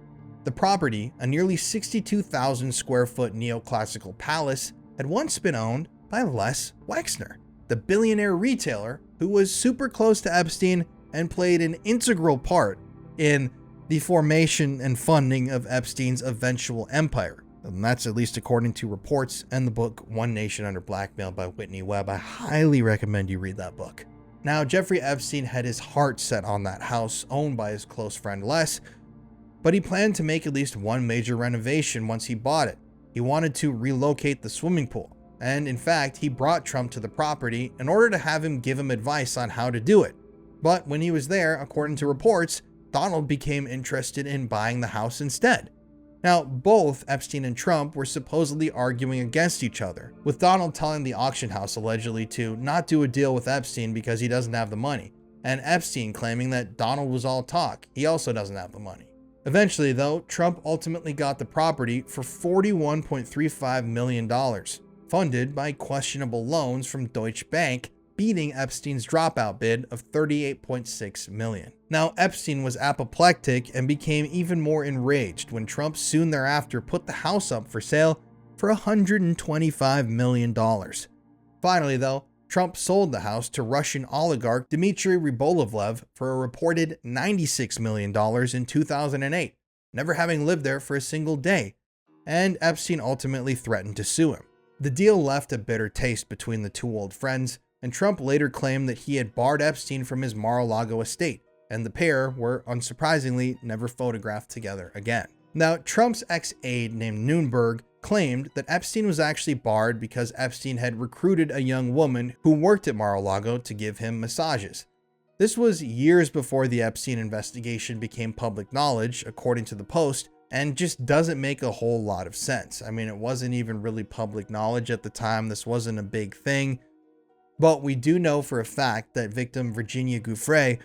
The property, a nearly 62,000 square foot neoclassical palace, had once been owned by Les Wexner, the billionaire retailer who was super close to Epstein and played an integral part in the formation and funding of Epstein's eventual empire. And that's at least according to reports and the book One Nation Under Blackmail by Whitney Webb. I highly recommend you read that book. Now, Jeffrey Epstein had his heart set on that house owned by his close friend Les, but he planned to make at least one major renovation once he bought it. He wanted to relocate the swimming pool, and in fact, he brought Trump to the property in order to have him give him advice on how to do it. But when he was there, according to reports, Donald became interested in buying the house instead. Now, both Epstein and Trump were supposedly arguing against each other, with Donald telling the auction house allegedly to not do a deal with Epstein because he doesn't have the money, and Epstein claiming that Donald was all talk, he also doesn't have the money. Eventually, though, Trump ultimately got the property for $41.35 million, funded by questionable loans from Deutsche Bank, beating Epstein's dropout bid of $38.6 million. Now, Epstein was apoplectic and became even more enraged when Trump soon thereafter put the house up for sale for $125 million. Finally, though, Trump sold the house to Russian oligarch Dmitry Rybolovlev for a reported $96 million in 2008, never having lived there for a single day, and Epstein ultimately threatened to sue him. The deal left a bitter taste between the two old friends, and Trump later claimed that he had barred Epstein from his Mar-A-Lago estate, and the pair were, unsurprisingly, never photographed together again. Now, Trump's ex-aide named Nunberg claimed that Epstein was actually barred because Epstein had recruited a young woman who worked at Mar-A-Lago to give him massages. This was years before the Epstein investigation became public knowledge, according to the Post, and just doesn't make a whole lot of sense. I mean, it wasn't even really public knowledge at the time. This wasn't a big thing. But we do know for a fact that victim Virginia Giuffre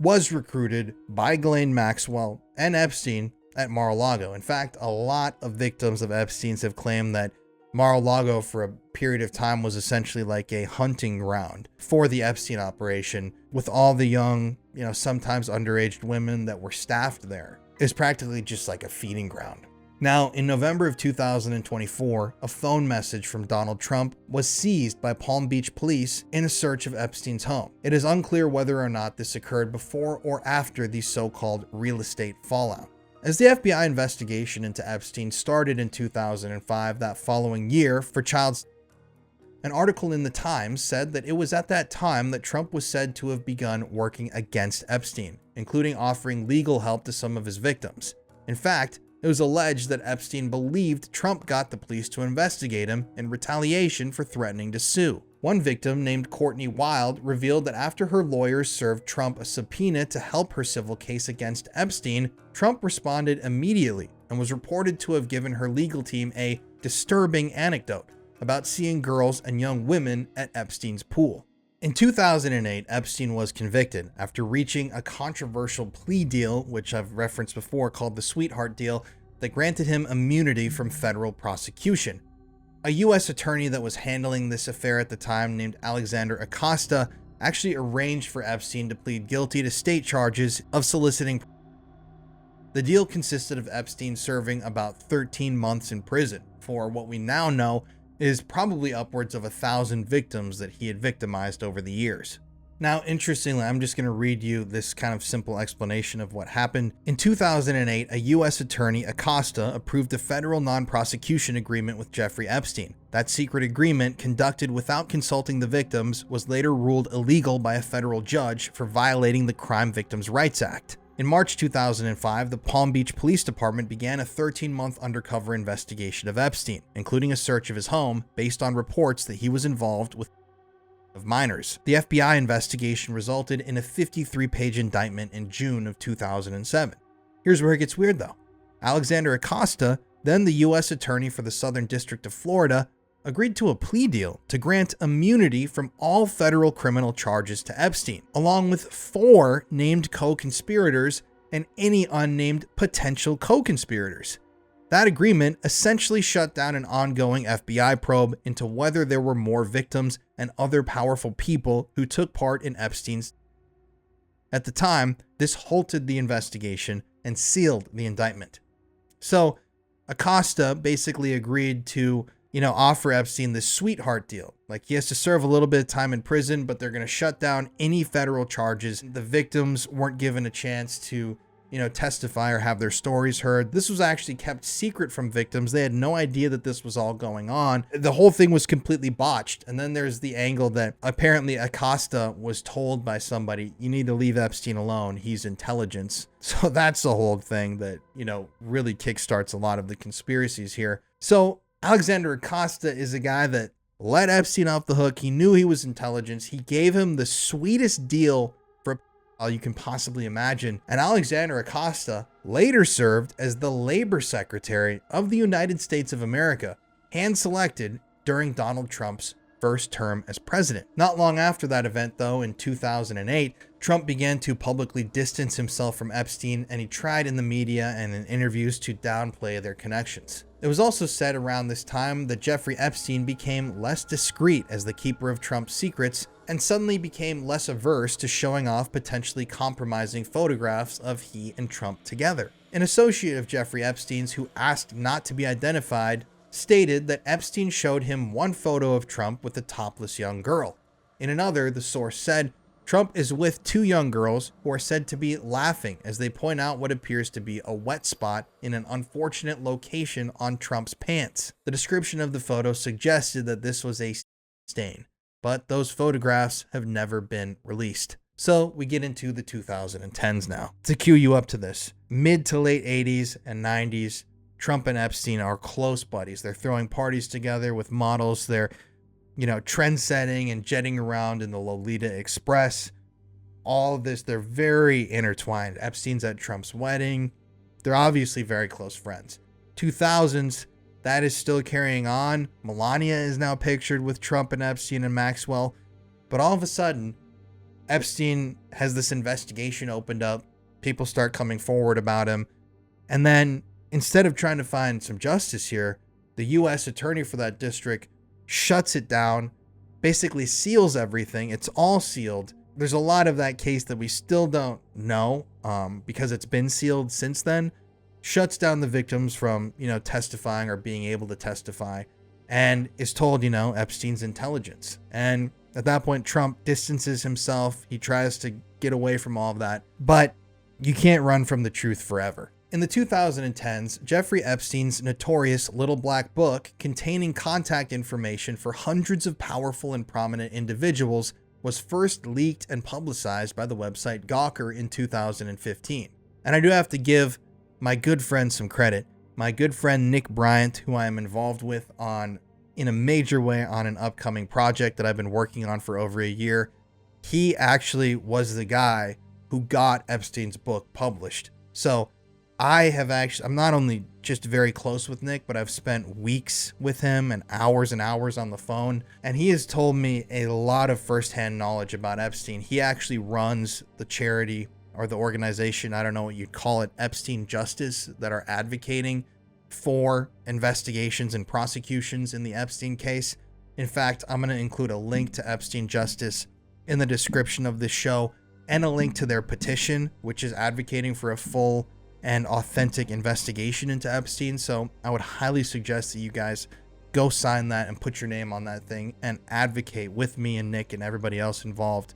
was recruited by Ghislaine Maxwell and Epstein at Mar-A-Lago. In fact, a lot of victims of Epstein's have claimed that Mar-A-Lago for a period of time was essentially like a hunting ground for the Epstein operation, with all the young, sometimes underage women that were staffed there. It was practically just like a feeding ground. Now, in November of 2024, a phone message from Donald Trump was seized by Palm Beach police in a search of Epstein's home. It is unclear whether or not this occurred before or after the so-called real estate fallout. As the FBI investigation into Epstein started in 2005, that following year, for an article in the Times said that it was at that time that Trump was said to have begun working against Epstein, including offering legal help to some of his victims. In fact, it was alleged that Epstein believed Trump got the police to investigate him in retaliation for threatening to sue. One victim, named Courtney Wild, revealed that after her lawyers served Trump a subpoena to help her civil case against Epstein, Trump responded immediately and was reported to have given her legal team a disturbing anecdote about seeing girls and young women at Epstein's pool. In 2008, Epstein was convicted after reaching a controversial plea deal, which I've referenced before, called the Sweetheart Deal, that granted him immunity from federal prosecution. A U.S. attorney that was handling this affair at the time, named Alexander Acosta, actually arranged for Epstein to plead guilty to state charges of soliciting. The deal consisted of Epstein serving about 13 months in prison for what we now know is probably upwards of 1,000 victims that he had victimized over the years. Now, interestingly, I'm just going to read you this kind of simple explanation of what happened. In 2008, a U.S. attorney, Acosta, approved a federal non-prosecution agreement with Jeffrey Epstein. That secret agreement, conducted without consulting the victims, was later ruled illegal by a federal judge for violating the Crime Victims' Rights Act. In March 2005, the Palm Beach Police Department began a 13-month undercover investigation of Epstein, including a search of his home based on reports that he was involved with minors. The FBI investigation resulted in a 53-page indictment in June of 2007. Here's where it gets weird though. Alexander Acosta, then the U.S. attorney for the Southern District of Florida, agreed to a plea deal to grant immunity from all federal criminal charges to Epstein, along with 4 named co-conspirators and any unnamed potential co-conspirators. That agreement essentially shut down an ongoing FBI probe into whether there were more victims and other powerful people who took part in Epstein's. At the time, this halted the investigation and sealed the indictment. So, Acosta basically agreed to offer Epstein this sweetheart deal. Like, he has to serve a little bit of time in prison, but they're going to shut down any federal charges. The victims weren't given a chance to, testify or have their stories heard. This was actually kept secret from victims. They had no idea that this was all going on. The whole thing was completely botched. And then there's the angle that apparently Acosta was told by somebody, you need to leave Epstein alone. He's intelligence. So that's the whole thing that, really kickstarts a lot of the conspiracies here. So Alexander Acosta is a guy that let Epstein off the hook. He knew he was intelligence. He gave him the sweetest deal for all you can possibly imagine. And Alexander Acosta later served as the Labor Secretary of the United States of America, hand-selected during Donald Trump's first term as president. Not long after that event, though, in 2008, Trump began to publicly distance himself from Epstein, and he tried in the media and in interviews to downplay their connections. It was also said around this time that Jeffrey Epstein became less discreet as the keeper of Trump's secrets and suddenly became less averse to showing off potentially compromising photographs of he and Trump together. An associate of Jeffrey Epstein's, who asked not to be identified, stated that Epstein showed him one photo of Trump with a topless young girl. In another, the source said, Trump is with 2 young girls who are said to be laughing as they point out what appears to be a wet spot in an unfortunate location on Trump's pants. The description of the photo suggested that this was a stain, but those photographs have never been released. So we get into the 2010s now. To cue you up to this, mid to late 80s and 90s, Trump and Epstein are close buddies. They're throwing parties together with models. They're trend-setting and jetting around in the Lolita Express. All of this, they're very intertwined. Epstein's at Trump's wedding. They're obviously very close friends. 2000s, that is still carrying on. Melania is now pictured with Trump and Epstein and Maxwell. But all of a sudden, Epstein has this investigation opened up. People start coming forward about him. And then, instead of trying to find some justice here, The U.S. attorney for that district shuts it down, basically seals everything. It's all sealed. There's a lot of that case that we still don't know because it's been sealed since then. Shuts down the victims from, testifying or being able to testify, and is told, Epstein's intelligence. And at that point, Trump distances himself. He tries to get away from all of that, but you can't run from the truth forever. In the 2010s, Jeffrey Epstein's notorious Little Black Book, containing contact information for hundreds of powerful and prominent individuals, was first leaked and publicized by the website Gawker in 2015. And I do have to give my good friend some credit. My good friend Nick Bryant, who I am involved with in a major way on an upcoming project that I've been working on for over a year, he actually was the guy who got Epstein's book published. So I'm not only just very close with Nick, but I've spent weeks with him and hours on the phone. And he has told me a lot of firsthand knowledge about Epstein. He actually runs the charity or the organization, I don't know what you'd call it, Epstein Justice, that are advocating for investigations and prosecutions in the Epstein case. In fact, I'm going to include a link to Epstein Justice in the description of this show and a link to their petition, which is advocating for a full and authentic investigation into Epstein. So I would highly suggest that you guys go sign that and put your name on that thing and advocate with me and Nick and everybody else involved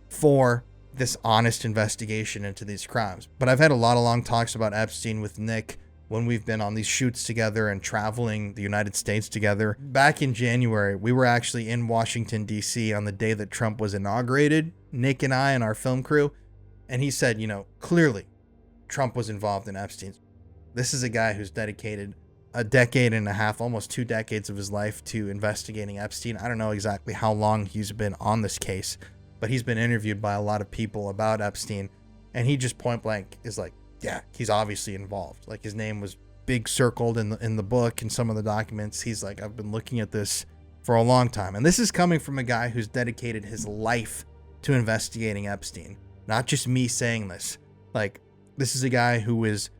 for this honest investigation into these crimes. But I've had a lot of long talks about Epstein with Nick when we've been on these shoots together and traveling the United States together. Back in January, we were actually in Washington, D.C. on the day that Trump was inaugurated, Nick and I and our film crew. And he said, clearly Trump was involved in Epstein. This is a guy who's dedicated a decade and a half, almost 2 decades of his life to investigating Epstein. I don't know exactly how long he's been on this case, but he's been interviewed by a lot of people about Epstein. And he just point blank is like, yeah, he's obviously involved. Like, his name was big circled in the book and some of the documents. He's like, I've been looking at this for a long time. And this is coming from a guy who's dedicated his life to investigating Epstein. Not just me saying this. Like, this is a guy who is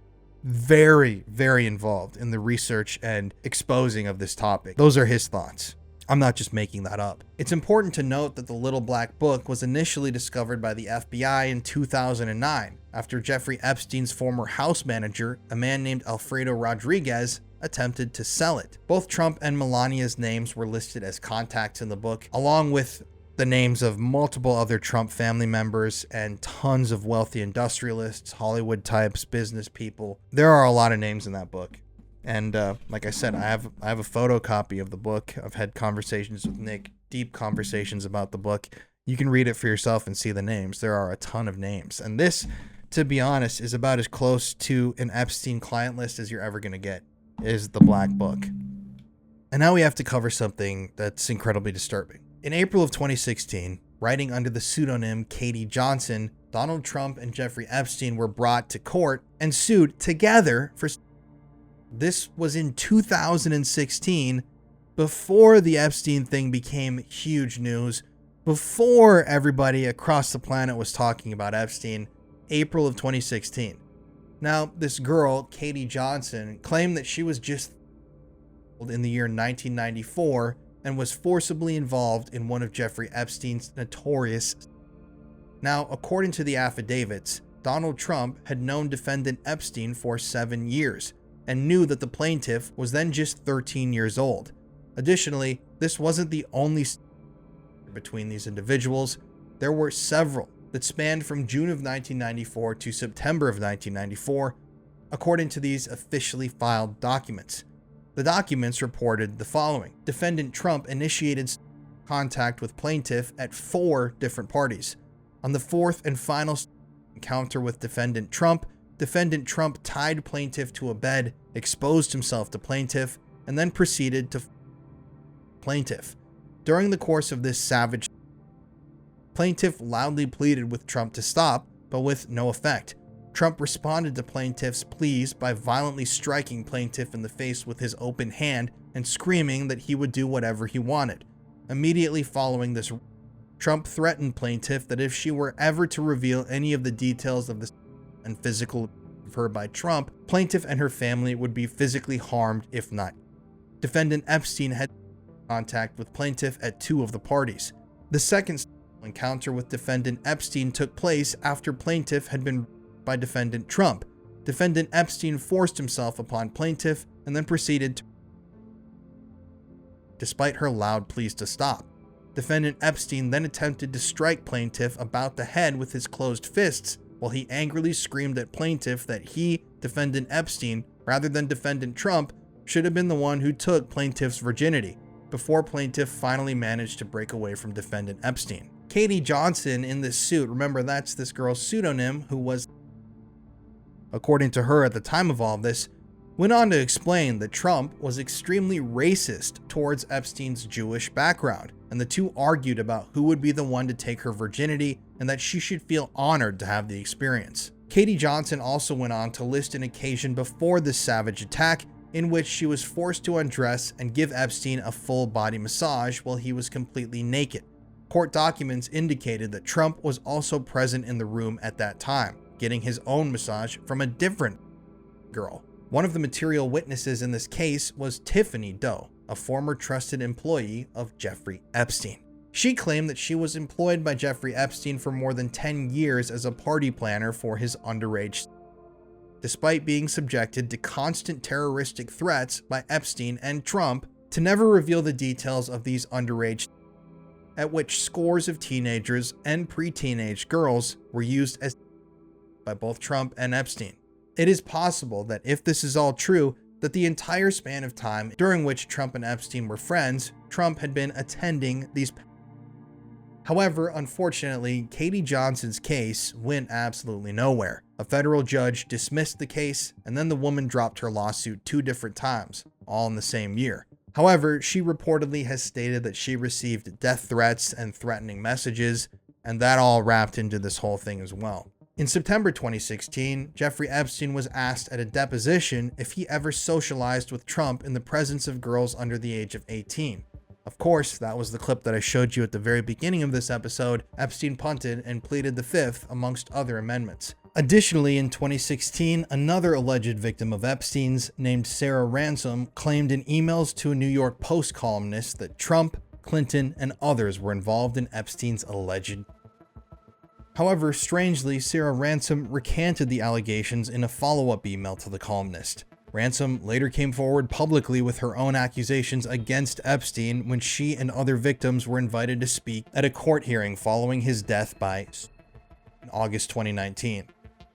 very, very involved in the research and exposing of this topic. Those are his thoughts. I'm not just making that up. It's important to note that the Little Black Book was initially discovered by the FBI in 2009 after Jeffrey Epstein's former house manager, a man named Alfredo Rodriguez, attempted to sell it. Both Trump and Melania's names were listed as contacts in the book, along with the names of multiple other Trump family members and tons of wealthy industrialists, Hollywood types, business people. There are a lot of names in that book. And like I said, I have a photocopy of the book. I've had conversations with Nick, deep conversations about the book. You can read it for yourself and see the names. There are a ton of names. And this, to be honest, is about as close to an Epstein client list as you're ever going to get, is the Black Book. And now we have to cover something that's incredibly disturbing. In April of 2016, writing under the pseudonym Katie Johnson, Donald Trump and Jeffrey Epstein were brought to court and sued together for... This was in 2016, before the Epstein thing became huge news, before everybody across the planet was talking about Epstein, April of 2016. Now, this girl, Katie Johnson, claimed that she was just in the year 1994 and was forcibly involved in one of Jeffrey Epstein's notorious... Now, according to the affidavits, Donald Trump had known defendant Epstein for 7 years, and knew that the plaintiff was then just 13 years old. Additionally, this wasn't the only between these individuals. There were several that spanned from June of 1994 to September of 1994, according to these officially filed documents. The documents reported the following. Defendant Trump initiated contact with plaintiff at 4 different parties. On the 4th and final encounter with defendant Trump tied plaintiff to a bed, exposed himself to plaintiff, and then proceeded to plaintiff. During the course of this savage, plaintiff loudly pleaded with Trump to stop, but with no effect. Trump responded to plaintiff's pleas by violently striking plaintiff in the face with his open hand and screaming that he would do whatever he wanted. Immediately following this, Trump threatened plaintiff that if she were ever to reveal any of the details of this and physical of her by Trump, plaintiff and her family would be physically harmed if not. Defendant Epstein had contact with plaintiff at 2 of the parties. The second encounter with defendant Epstein took place after plaintiff had been by defendant Trump. Defendant Epstein forced himself upon plaintiff and then proceeded to, despite her loud pleas to stop. Defendant Epstein then attempted to strike plaintiff about the head with his closed fists while he angrily screamed at plaintiff that he, defendant Epstein, rather than defendant Trump, should have been the one who took plaintiff's virginity, before plaintiff finally managed to break away from defendant Epstein. Katie Johnson in this suit, remember that's this girl's pseudonym who was, according to her at the time of all this, went on to explain that Trump was extremely racist towards Epstein's Jewish background, and the two argued about who would be the one to take her virginity and that she should feel honored to have the experience. Katie Johnson also went on to list an occasion before this savage attack in which she was forced to undress and give Epstein a full body massage while he was completely naked. Court documents indicated that Trump was also present in the room at that time, getting his own massage from a different girl. One of the material witnesses in this case was Tiffany Doe, a former trusted employee of Jeffrey Epstein. She claimed that she was employed by Jeffrey Epstein for more than 10 years as a party planner for his underage, despite being subjected to constant terroristic threats by Epstein and Trump to never reveal the details of these underage, at which scores of teenagers and pre-teenage girls were used as by both Trump and Epstein. It is possible that if this is all true, that the entire span of time during which Trump and Epstein were friends, Trump had been attending these. However, unfortunately, Katie Johnson's case went absolutely nowhere. A federal judge dismissed the case, and then the woman dropped her lawsuit 2 different times, all in the same year. However, she reportedly has stated that she received death threats and threatening messages, and that all wrapped into this whole thing as well. In September 2016, Jeffrey Epstein was asked at a deposition if he ever socialized with Trump in the presence of girls under the age of 18. Of course, that was the clip that I showed you at the very beginning of this episode. Epstein punted and pleaded the fifth, amongst other amendments. Additionally, in 2016, another alleged victim of Epstein's, named Sarah Ransom, claimed in emails to a New York Post columnist that Trump, Clinton, and others were involved in Epstein's alleged. However, strangely, Sarah Ransom recanted the allegations in a follow-up email to the columnist. Ransom later came forward publicly with her own accusations against Epstein when she and other victims were invited to speak at a court hearing following his death in August 2019.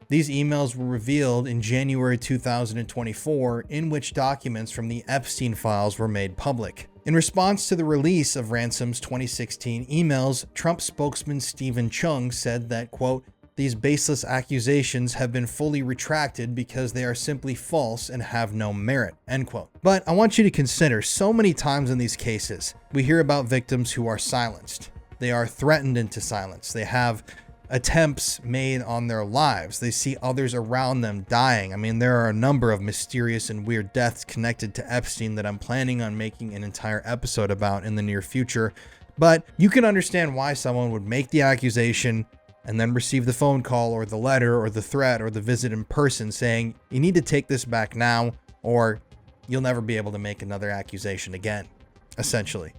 These emails were revealed in January 2024, in which documents from the Epstein files were made public. In response to the release of Ransom's 2016 emails, Trump spokesman Stephen Chung said that, quote, "These baseless accusations have been fully retracted because they are simply false and have no merit," end quote. But I want you to consider, so many times in these cases, we hear about victims who are silenced. They are threatened into silence. They have attempts made on their lives. They see others around them dying. I mean, there are a number of mysterious and weird deaths connected to Epstein that I'm planning on making an entire episode about in the near future. But you can understand why someone would make the accusation and then receive the phone call or the letter or the threat or the visit in person saying, you need to take this back now or you'll never be able to make another accusation again, essentially.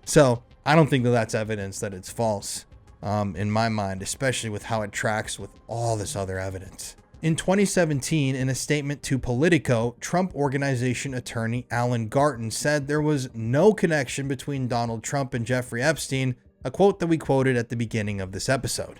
So I don't think that that's evidence that it's false. In my mind, especially with how it tracks with all this other evidence. In 2017, in a statement to Politico, Trump Organization attorney Alan Garten said there was no connection between Donald Trump and Jeffrey Epstein, a quote that we quoted at the beginning of this episode.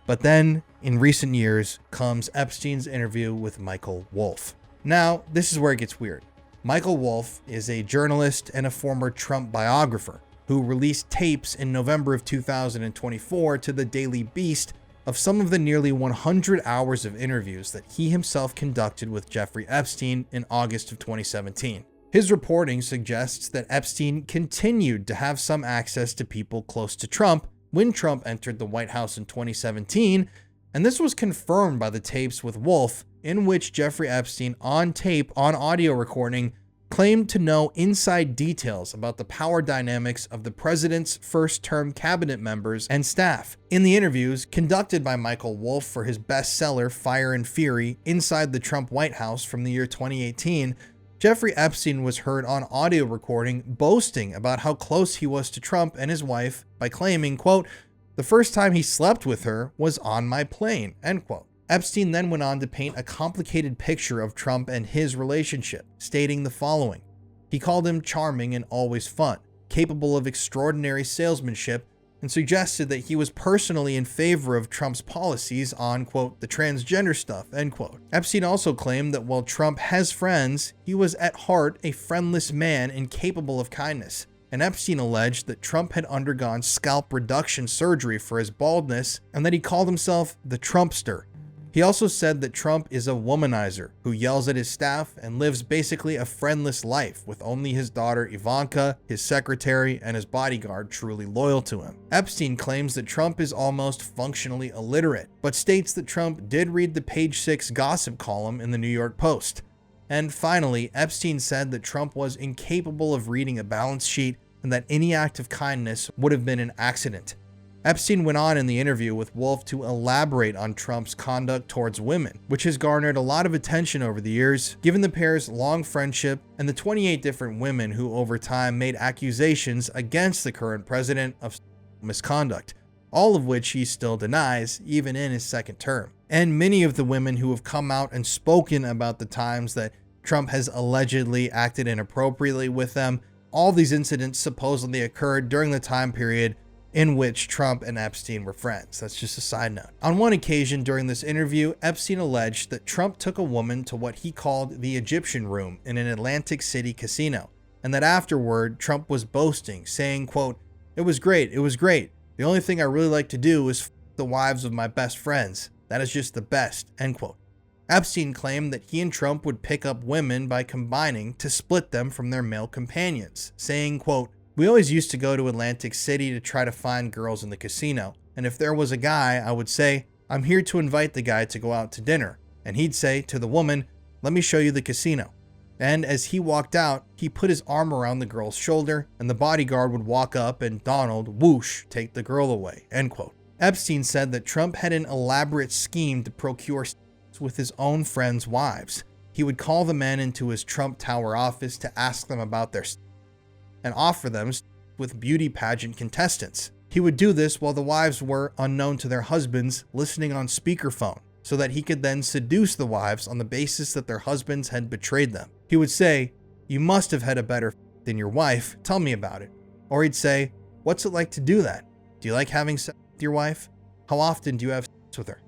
But then, in recent years, comes Epstein's interview with Michael Wolff. Now, this is where it gets weird. Michael Wolff is a journalist and a former Trump biographer who released tapes in November of 2024 to the Daily Beast of some of the nearly 100 hours of interviews that he himself conducted with Jeffrey Epstein in August of 2017. His reporting suggests that Epstein continued to have some access to people close to Trump when Trump entered the White House in 2017, and this was confirmed by the tapes with Wolff, in which Jeffrey Epstein on tape, on audio recording, claimed to know inside details about the power dynamics of the president's first-term cabinet members and staff. In the interviews conducted by Michael Wolff for his bestseller Fire and Fury Inside the Trump White House from the year 2018, Jeffrey Epstein was heard on audio recording boasting about how close he was to Trump and his wife by claiming, quote, "The first time he slept with her was on my plane," end quote. Epstein then went on to paint a complicated picture of Trump and his relationship, stating the following. He called him charming and always fun, capable of extraordinary salesmanship, and suggested that he was personally in favor of Trump's policies on, quote, the transgender stuff, end quote. Epstein also claimed that while Trump has friends, he was at heart a friendless man incapable of kindness. And Epstein alleged that Trump had undergone scalp reduction surgery for his baldness and that he called himself the Trumpster. He also said that Trump is a womanizer who yells at his staff and lives basically a friendless life with only his daughter Ivanka, his secretary, and his bodyguard truly loyal to him. Epstein claims that Trump is almost functionally illiterate, but states that Trump did read the Page 6 gossip column in the New York Post. And finally, Epstein said that Trump was incapable of reading a balance sheet and that any act of kindness would have been an accident. Epstein went on in the interview with Wolff to elaborate on Trump's conduct towards women, which has garnered a lot of attention over the years, given the pair's long friendship and the 28 different women who over time made accusations against the current president of misconduct, all of which he still denies, even in his second term. And many of the women who have come out and spoken about the times that Trump has allegedly acted inappropriately with them, all these incidents supposedly occurred during the time period in which Trump and Epstein were friends. That's just a side note. On one occasion during this interview, Epstein alleged that Trump took a woman to what he called the Egyptian room in an Atlantic City casino, and that afterward, Trump was boasting, saying, quote, it was great. The only thing I really like to do is f the wives of my best friends. That is just the best," end quote. Epstein claimed that he and Trump would pick up women by combining to split them from their male companions, saying, quote, "We always used to go to Atlantic City to try to find girls in the casino, and if there was a guy, I would say, I'm here to invite the guy to go out to dinner, and he'd say to the woman, let me show you the casino. And as he walked out, he put his arm around the girl's shoulder, and the bodyguard would walk up and Donald, whoosh, take the girl away," end quote. Epstein said that Trump had an elaborate scheme to procure sex with his own friends' wives. He would call the men into his Trump Tower office to ask them about their sex and offer them with beauty pageant contestants. He would do this while the wives were, unknown to their husbands, listening on speakerphone, so that he could then seduce the wives on the basis that their husbands had betrayed them. He would say, "You must have had a better than your wife, tell me about it." Or he'd say, "What's it like to do that? Do you like having sex with your wife? How often do you have sex with her?"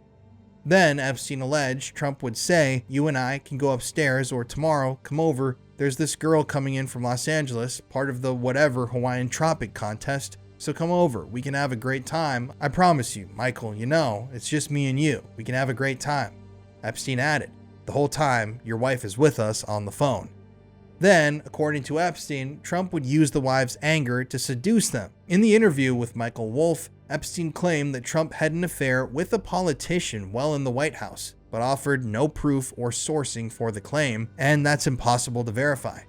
Then, Epstein alleged, Trump would say, "You and I can go upstairs, or tomorrow, come over. There's this girl coming in from Los Angeles, part of the whatever Hawaiian Tropic contest. So come over, we can have a great time. I promise you, Michael, you know, it's just me and you. We can have a great time." Epstein added, "The whole time, your wife is with us on the phone." Then, according to Epstein, Trump would use the wives' anger to seduce them. In the interview with Michael Wolff, Epstein claimed that Trump had an affair with a politician while in the White House, but offered no proof or sourcing for the claim, and that's impossible to verify.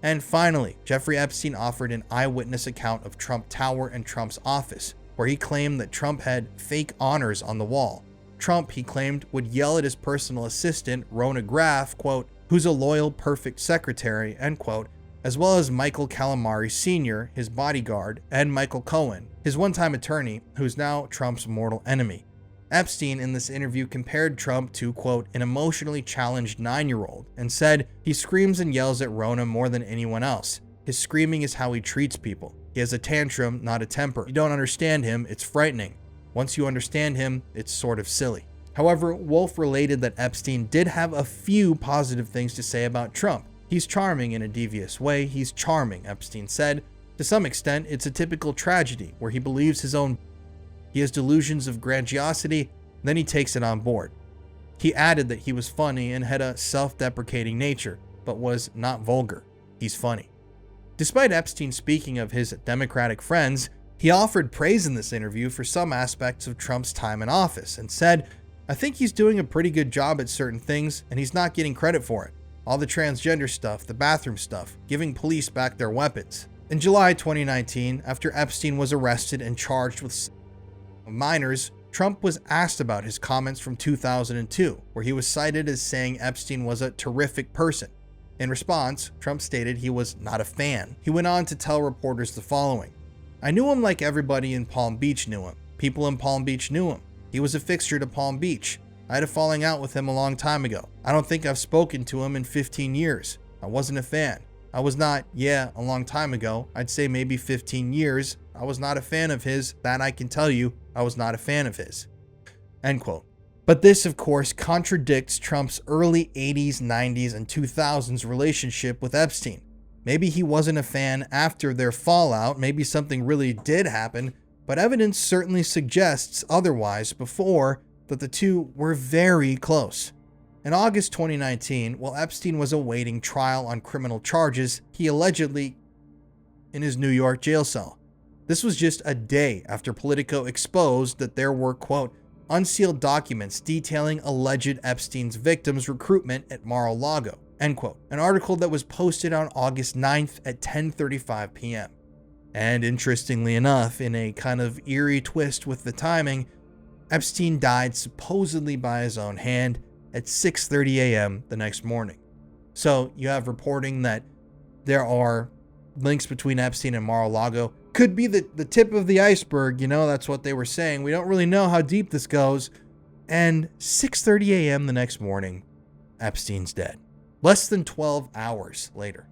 And finally, Jeffrey Epstein offered an eyewitness account of Trump Tower and Trump's office, where he claimed that Trump had fake honors on the wall. Trump, he claimed, would yell at his personal assistant, Rona Graff, quote, "who's a loyal, perfect secretary," end quote, as well as Michael Calamari Sr., his bodyguard, and Michael Cohen, his one-time attorney, who's now Trump's mortal enemy. Epstein in this interview compared Trump to, quote, an emotionally challenged 9-year-old and said he screams and yells at Rona more than anyone else. His screaming is how he treats people. He has a tantrum, not a temper. You don't understand him, it's frightening. Once you understand him, it's sort of silly. However, Wolff related that Epstein did have a few positive things to say about Trump. He's charming in a devious way. He's charming, Epstein said. To some extent, it's a typical tragedy where he believes his own. He has delusions of grandiosity, then he takes it on board. He added that he was funny and had a self-deprecating nature, but was not vulgar. He's funny. Despite Epstein speaking of his Democratic friends, he offered praise in this interview for some aspects of Trump's time in office and said, "I think he's doing a pretty good job at certain things and he's not getting credit for it. All the transgender stuff, the bathroom stuff, giving police back their weapons." In July 2019, after Epstein was arrested and charged with minors, Trump was asked about his comments from 2002, where he was cited as saying Epstein was a terrific person. In response, Trump stated he was not a fan. He went on to tell reporters the following: "I knew him like everybody in Palm Beach knew him. People in Palm Beach knew him. He was a fixture to Palm Beach. I had a falling out with him a long time ago. I don't think I've spoken to him in 15 years. I wasn't a fan. I was not, a long time ago. I'd say maybe 15 years. I was not a fan of his. That I can tell you, I was not a fan of his." End quote. But this, of course, contradicts Trump's early 80s, 90s, and 2000s relationship with Epstein. Maybe he wasn't a fan after their fallout, maybe something really did happen, but evidence certainly suggests otherwise before that the two were very close. In August 2019, while Epstein was awaiting trial on criminal charges, he allegedly in his New York jail cell. This was just a day after Politico exposed that there were, quote, "unsealed documents detailing alleged Epstein's victims' recruitment at Mar-A-Lago," end quote. An article that was posted on August 9th at 10:35 p.m. And interestingly enough, in a kind of eerie twist with the timing, Epstein died supposedly by his own hand at 6:30 a.m. the next morning. So you have reporting that there are links between Epstein and Mar-a-Lago. Could be the tip of the iceberg, that's what they were saying. We don't really know how deep this goes. And 6:30 a.m. the next morning, Epstein's dead. Less than 12 hours later.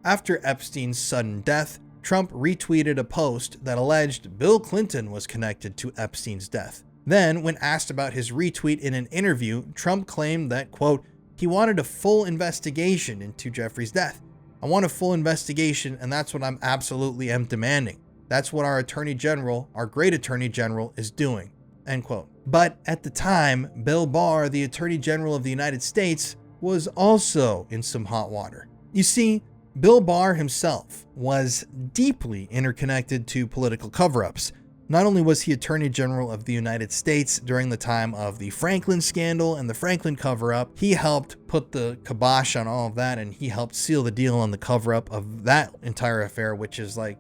After Epstein's sudden death, Trump retweeted a post that alleged Bill Clinton was connected to Epstein's death. Then, when asked about his retweet in an interview, Trump claimed that, quote, he wanted a full investigation into Jeffrey's death. "I want a full investigation, and that's what I'm absolutely am demanding. That's what our Attorney General, our great Attorney General, is doing," end quote. But at the time, Bill Barr, the Attorney General of the United States, was also in some hot water. You see, Bill Barr himself was deeply interconnected to political cover-ups. Not only was he Attorney General of the United States during the time of the Franklin scandal and the Franklin cover-up, he helped put the kibosh on all of that, and he helped seal the deal on the cover-up of that entire affair, which is like,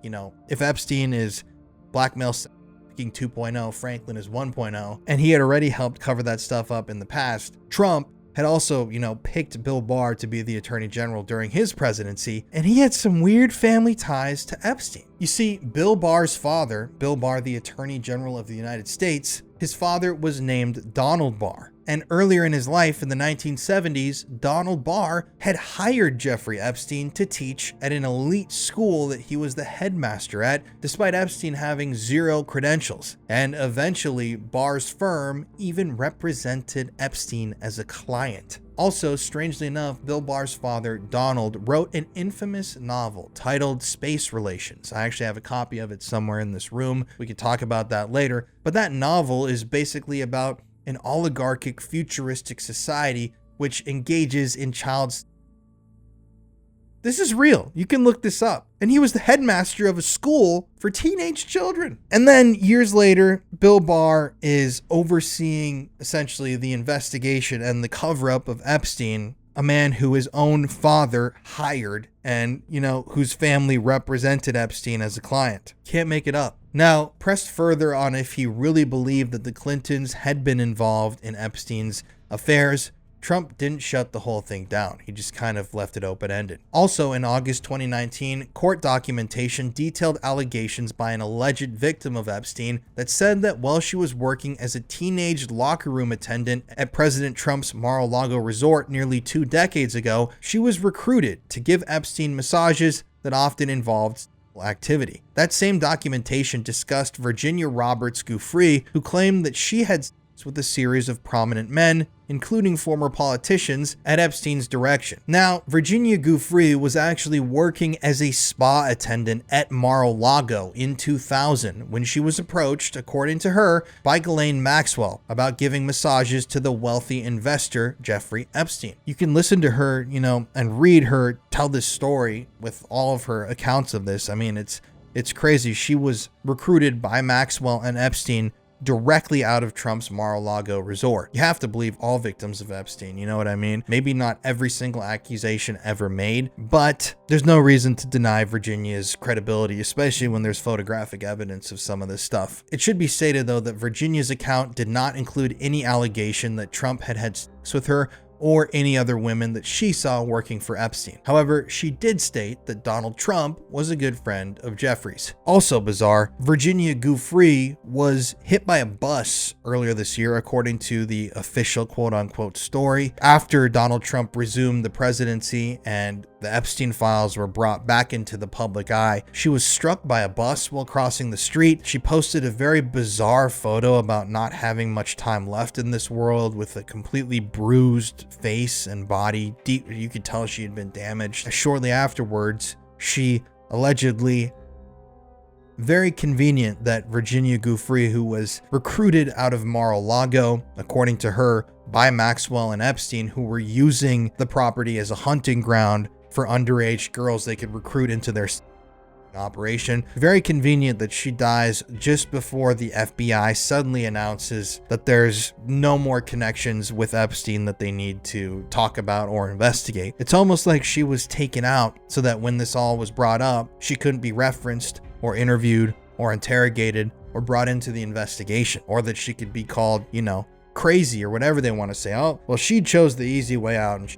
if Epstein is blackmail 2.0, Franklin is 1.0, and he had already helped cover that stuff up in the past. Trump had also, picked Bill Barr to be the Attorney General during his presidency, and he had some weird family ties to Epstein. You see, Bill Barr's father, Bill Barr, the Attorney General of the United States, his father was named Donald Barr. And earlier in his life, in the 1970s, Donald Barr had hired Jeffrey Epstein to teach at an elite school that he was the headmaster at, despite Epstein having zero credentials. And eventually, Barr's firm even represented Epstein as a client. Also, strangely enough, Bill Barr's father, Donald, wrote an infamous novel titled Space Relations. I actually have a copy of it somewhere in this room. We could talk about that later. But that novel is basically about an oligarchic futuristic society which engages in This is real. You can look this up. And he was the headmaster of a school for teenage children. And then years later, Bill Barr is overseeing essentially the investigation and the cover-up of Epstein, a man who his own father hired and, whose family represented Epstein as a client. Can't make it up. Now, pressed further on if he really believed that the Clintons had been involved in Epstein's affairs, Trump didn't shut the whole thing down. He just kind of left it open-ended. Also, in August 2019, court documentation detailed allegations by an alleged victim of Epstein that said that while she was working as a teenage locker room attendant at President Trump's Mar-a-Lago resort nearly 2 decades ago, she was recruited to give Epstein massages that often involved activity. That same documentation discussed Virginia Roberts Giuffre, who claimed that she had sex with a series of prominent men, including former politicians, at Epstein's direction. Now, Virginia Giuffre was actually working as a spa attendant at Mar-a-Lago in 2000 when she was approached, according to her, by Ghislaine Maxwell about giving massages to the wealthy investor Jeffrey Epstein. You can listen to her, and read her tell this story with all of her accounts of this. I mean, it's crazy. She was recruited by Maxwell and Epstein directly out of Trump's Mar-a-Lago resort. You have to believe all victims of Epstein, you know what I mean? Maybe not every single accusation ever made, but there's no reason to deny Virginia's credibility, especially when there's photographic evidence of some of this stuff. It should be stated, though, that Virginia's account did not include any allegation that Trump had sex with her or any other women that she saw working for Epstein. However, she did state that Donald Trump was a good friend of Jeffrey's. Also bizarre, Virginia Giuffre was hit by a bus earlier this year, according to the official quote-unquote story, after Donald Trump resumed the presidency and the Epstein files were brought back into the public eye. She was struck by a bus while crossing the street. She posted a very bizarre photo about not having much time left in this world, with a completely bruised face and body. Deep, you could tell she had been damaged. Shortly afterwards, she allegedly, very convenient that Virginia Giuffre, who was recruited out of Mar-A-Lago, according to her, by Maxwell and Epstein, who were using the property as a hunting ground for underage girls they could recruit into their operation. Very convenient that she dies just before the FBI suddenly announces that there's no more connections with Epstein that they need to talk about or investigate. It's almost like she was taken out so that when this all was brought up, she couldn't be referenced or interviewed or interrogated or brought into the investigation, or that she could be called, crazy or whatever they want to say. Oh, well, she chose the easy way out and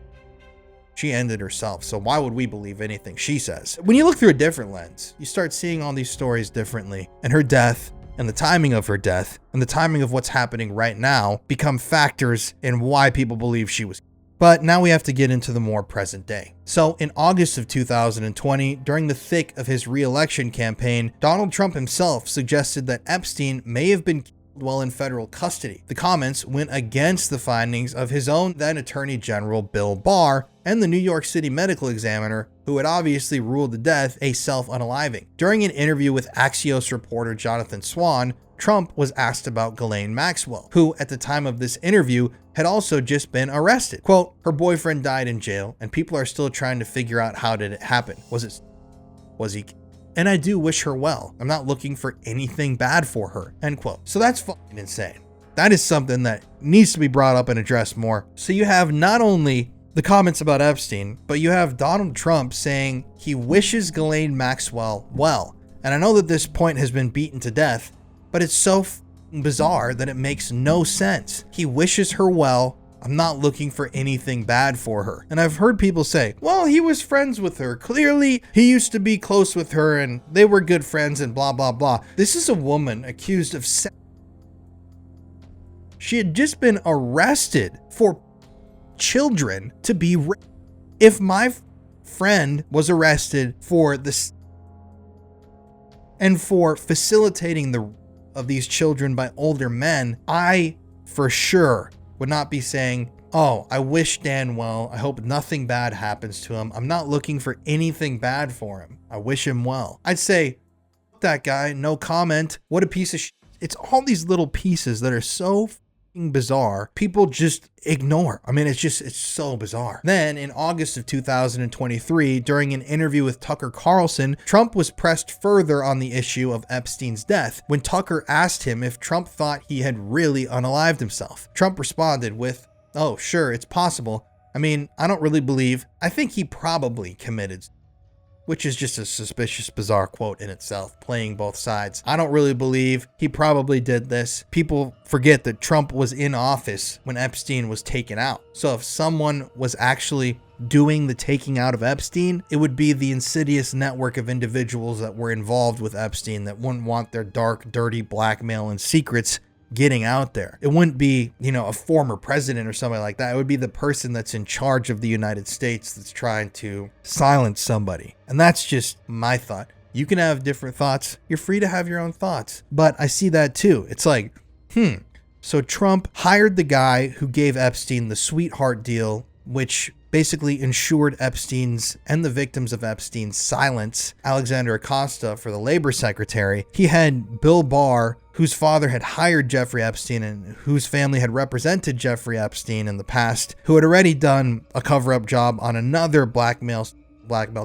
she ended herself, so why would we believe anything she says? When you look through a different lens, you start seeing all these stories differently, and her death and the timing of her death and the timing of what's happening right now become factors in why people believe she was. But now we have to get into the more present day. So in August of 2020, during the thick of his re-election campaign, Donald Trump himself suggested that Epstein may have been while in federal custody. The comments went against the findings of his own then Attorney General Bill Barr and the New York City medical examiner, who had obviously ruled the death a self-unaliving. During an interview with Axios reporter Jonathan Swan, Trump was asked about Ghislaine Maxwell, who at the time of this interview had also just been arrested. Quote, her boyfriend died in jail and people are still trying to figure out how did it happen. Was he? And I do wish her well. I'm not looking for anything bad for her, end quote. So that's fucking insane. That is something that needs to be brought up and addressed more. So you have not only the comments about Epstein, but you have Donald Trump saying he wishes Ghislaine Maxwell well. And I know that this point has been beaten to death, but it's so bizarre that it makes no sense. He wishes her well. I'm not looking for anything bad for her. And I've heard people say, well, he was friends with her. Clearly, he used to be close with her and they were good friends and blah, blah, blah. This is a woman accused of sex. She had just been arrested for children to be raped. If my friend was arrested for this and for facilitating of these children by older men, I for sure would not be saying, oh, I wish Dan well. I hope nothing bad happens to him. I'm not looking for anything bad for him. I wish him well. I'd say, that guy, no comment. What a piece of shit. It's all these little pieces that are so fucking bizarre. People just ignore. I mean, it's so bizarre. Then in August of 2023, during an interview with Tucker Carlson, Trump was pressed further on the issue of Epstein's death when Tucker asked him if Trump thought he had really unalived himself. Trump responded with, oh, sure, it's possible. I mean, I don't really believe. I think he probably committed, which is just a suspicious, bizarre quote in itself, playing both sides. I don't really believe he probably did this. People forget that Trump was in office when Epstein was taken out. So if someone was actually doing the taking out of Epstein, it would be the insidious network of individuals that were involved with Epstein that wouldn't want their dark, dirty blackmail and secrets getting out there. It wouldn't be, a former president or somebody like that. It would be the person that's in charge of the United States that's trying to silence somebody. And that's just my thought. You can have different thoughts. You're free to have your own thoughts. But I see that too. It's like, so Trump hired the guy who gave Epstein the sweetheart deal, which basically ensured Epstein's and the victims of Epstein's silence, Alexander Acosta, for the labor secretary. He had Bill Barr, whose father had hired Jeffrey Epstein and whose family had represented Jeffrey Epstein in the past, who had already done a cover-up job on another blackmail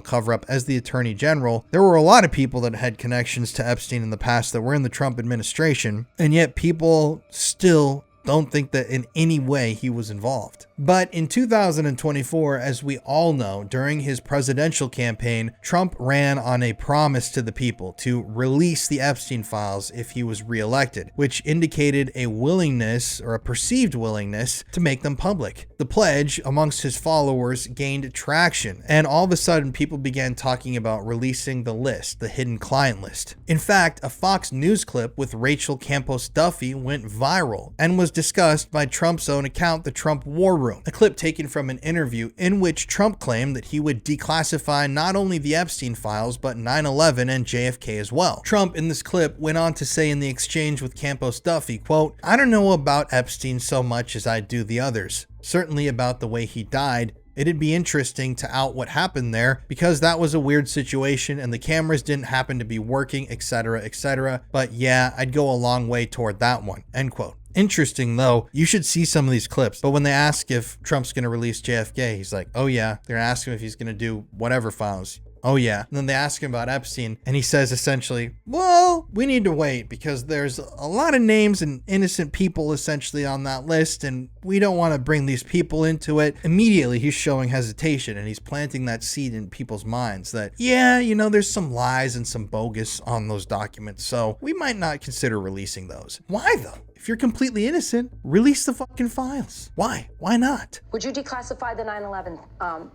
cover-up as the Attorney General. There were a lot of people that had connections to Epstein in the past that were in the Trump administration, and yet people still don't think that in any way he was involved. But in 2024, as we all know, during his presidential campaign, Trump ran on a promise to the people to release the Epstein files if he was reelected, which indicated a willingness, or a perceived willingness, to make them public. The pledge amongst his followers gained traction, and all of a sudden people began talking about releasing the list, the hidden client list. In fact, a Fox News clip with Rachel Campos Duffy went viral and was discussed by Trump's own account, the Trump War Room, a clip taken from an interview in which Trump claimed that he would declassify not only the Epstein files, but 9/11 and JFK as well. Trump in this clip went on to say in the exchange with Campos Duffy, quote, "I don't know about Epstein so much as I do the others. Certainly about the way he died. It'd be interesting to out what happened there because that was a weird situation and the cameras didn't happen to be working, etc., etc. But yeah, I'd go a long way toward that one," end quote. Interesting though, you should see some of these clips, but when they ask if Trump's going to release JFK, he's like, oh yeah. They're asking him if he's going to do whatever files. Oh yeah. And then they ask him about Epstein and he says essentially, well, we need to wait because there's a lot of names and innocent people essentially on that list and we don't want to bring these people into it. Immediately he's showing hesitation and he's planting that seed in people's minds that, yeah, you know, there's some lies and some bogus on those documents, so we might not consider releasing those. Why though? If you're completely innocent, release the fucking files. Why? Why not? Would you declassify the 9/11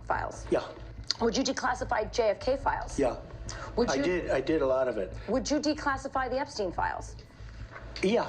files? Yeah, Would you declassify JFK files? yeah. Would you, I did a lot of it. Would you declassify the Epstein files? Yeah,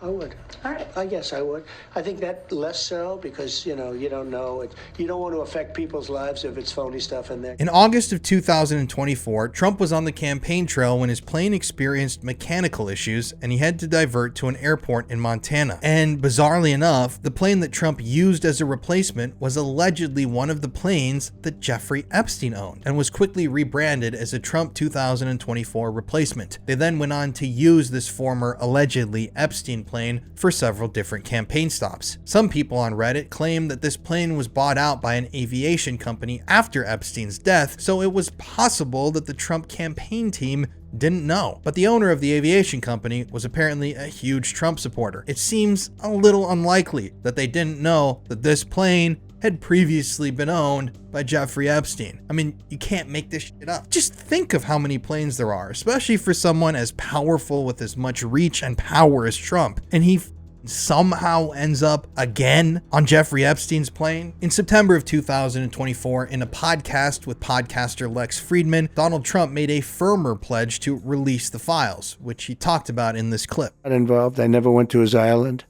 I would. All right. I guess I would. I think that less so because, you know, you don't know. You don't want to affect people's lives if it's phony stuff in there. In August of 2024, Trump was on the campaign trail when his plane experienced mechanical issues and he had to divert to an airport in Montana. And bizarrely enough, the plane that Trump used as a replacement was allegedly one of the planes that Jeffrey Epstein owned and was quickly rebranded as a Trump 2024 replacement. They then went on to use this former allegedly Epstein plane for several different campaign stops. Some people on Reddit claim that this plane was bought out by an aviation company after Epstein's death, so it was possible that the Trump campaign team didn't know. But the owner of the aviation company was apparently a huge Trump supporter. It seems a little unlikely that they didn't know that this plane had previously been owned by Jeffrey Epstein. I mean, you can't make this shit up. Just think of how many planes there are, especially for someone as powerful with as much reach and power as Trump. And he somehow ends up again on Jeffrey Epstein's plane. In September of 2024, in a podcast with podcaster Lex Friedman, Donald Trump made a firmer pledge to release the files, which he talked about in this clip. Not involved. I never went to his island,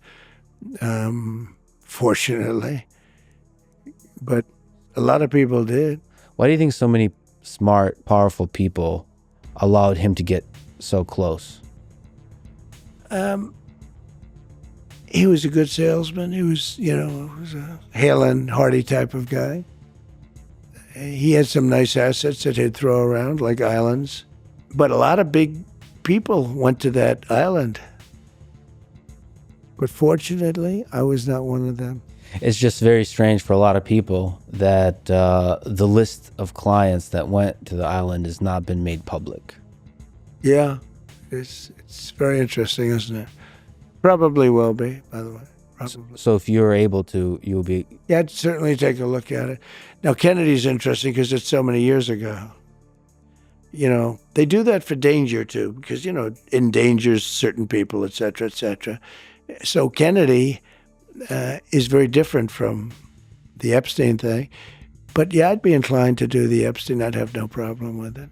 fortunately. But a lot of people did. Why do you think so many smart, powerful people allowed him to get so close? He was a good salesman. He was, was a hale and hearty type of guy. He had some nice assets that he'd throw around, like islands. But a lot of big people went to that island. But fortunately, I was not one of them. It's just very strange for a lot of people that the list of clients that went to the island has not been made public. Yeah, it's very interesting, isn't it? Probably will be, by the way. Probably. So if you're able to, you'll be... Yeah, I'd certainly take a look at it. Now, Kennedy's interesting because it's so many years ago. You know, they do that for danger, too, because, endangers certain people, et cetera, et cetera. So Kennedy is very different from the Epstein thing. But yeah, I'd be inclined to do the Epstein. I'd have no problem with it.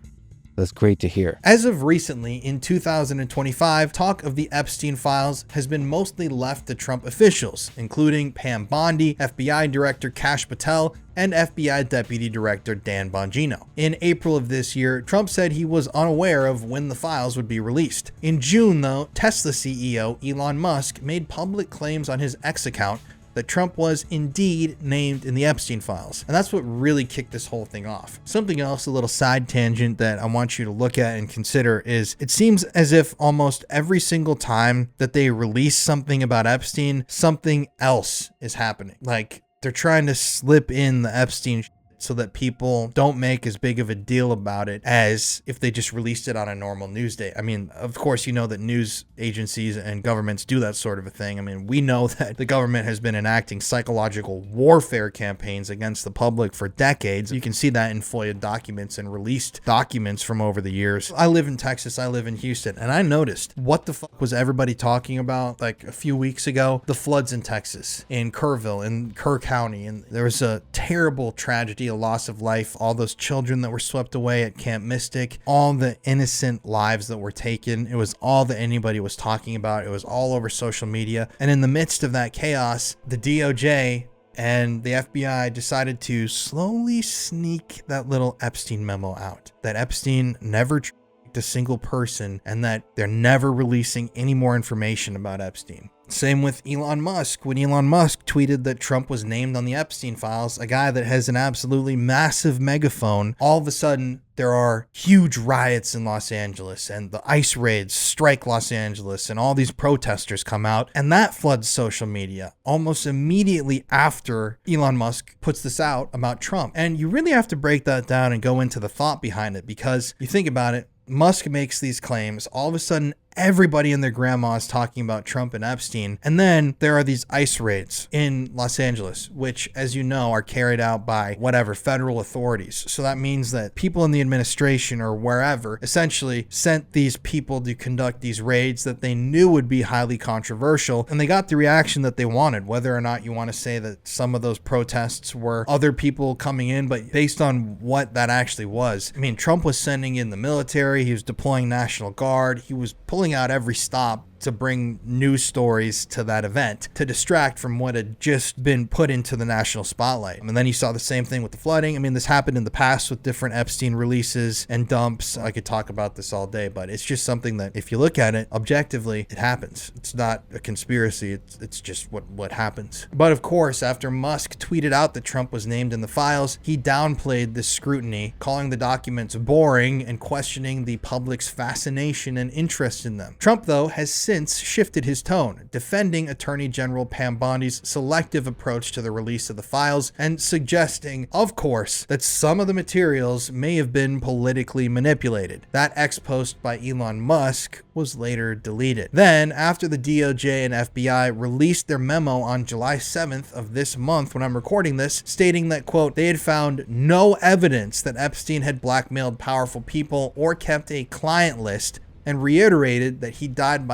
That's great to hear. As of recently, in 2025, talk of the Epstein files has been mostly left to Trump officials, including Pam Bondi, FBI Director Kash Patel, and FBI Deputy Director Dan Bongino. In April of this year, Trump said he was unaware of when the files would be released. In June, though, Tesla CEO Elon Musk made public claims on his X account that Trump was indeed named in the Epstein files. And that's what really kicked this whole thing off. Something else, a little side tangent that I want you to look at and consider is it seems as if almost every single time that they release something about Epstein, something else is happening. Like they're trying to slip in the Epstein it so that people don't make as big of a deal about it as if they just released it on a normal news day. I mean, of course, you know that news agencies and governments do that sort of a thing. I mean, we know that the government has been enacting psychological warfare campaigns against the public for decades. You can see that in FOIA documents and released documents from over the years. I live in Texas, I live in Houston, and I noticed what the fuck was everybody talking about like a few weeks ago? The floods in Texas, in Kerrville, in Kerr County, and there was a terrible tragedy, a loss of life, all those children that were swept away at Camp Mystic, all the innocent lives that were taken. It was all that anybody was talking about. It was all over social media. And in the midst of that chaos, the DOJ and the FBI decided to slowly sneak that little Epstein memo out. That Epstein never tracked a single person and that they're never releasing any more information about Epstein. Same with Elon Musk. When Elon Musk tweeted that Trump was named on the Epstein files, a guy that has an absolutely massive megaphone, all of a sudden there are huge riots in Los Angeles and the ICE raids strike Los Angeles and all these protesters come out, and that floods social media almost immediately after Elon Musk puts this out about Trump. And you really have to break that down and go into the thought behind it, because you think about it, Musk makes these claims, all of a sudden everybody and their grandma is talking about Trump and Epstein. And then there are these ICE raids in Los Angeles, which, as you know, are carried out by whatever federal authorities. So that means that people in the administration or wherever essentially sent these people to conduct these raids that they knew would be highly controversial. And they got the reaction that they wanted, whether or not you want to say that some of those protests were other people coming in. But based on what that actually was, I mean, Trump was sending in the military. He was deploying National Guard. He was pulling out every stop to bring news stories to that event to distract from what had just been put into the national spotlight. And then you saw the same thing with the flooding. I mean, this happened in the past with different Epstein releases and dumps. I could talk about this all day, but it's just something that if you look at it objectively, it happens. It's not a conspiracy. It's just what happens. But of course, after Musk tweeted out that Trump was named in the files, he downplayed this scrutiny, calling the documents boring and questioning the public's fascination and interest in them. Trump, though, has since shifted his tone, defending Attorney General Pam Bondi's selective approach to the release of the files and suggesting, of course, that some of the materials may have been politically manipulated. That ex-post by Elon Musk was later deleted. Then, after the DOJ and FBI released their memo on July 7th of this month when I'm recording this, stating that, quote, they had found no evidence that Epstein had blackmailed powerful people or kept a client list, and reiterated that he died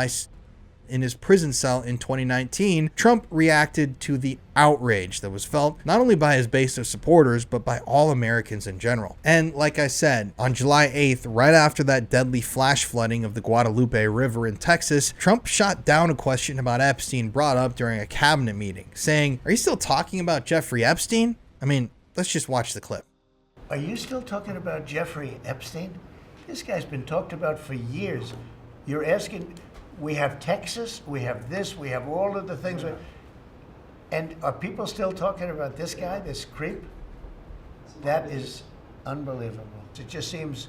in his prison cell in 2019, Trump reacted to the outrage that was felt not only by his base of supporters, but by all Americans in general. And like I said, on July 8th, right after that deadly flash flooding of the Guadalupe River in Texas, Trump shot down a question about Epstein brought up during a cabinet meeting, saying, "Are you still talking about Jeffrey Epstein?" I mean, let's just watch the clip. Are you still talking about Jeffrey Epstein? This guy's been talked about for years. You're asking, we have Texas, we have this, we have all of the things. And are people still talking about this guy, this creep? That is unbelievable. It just seems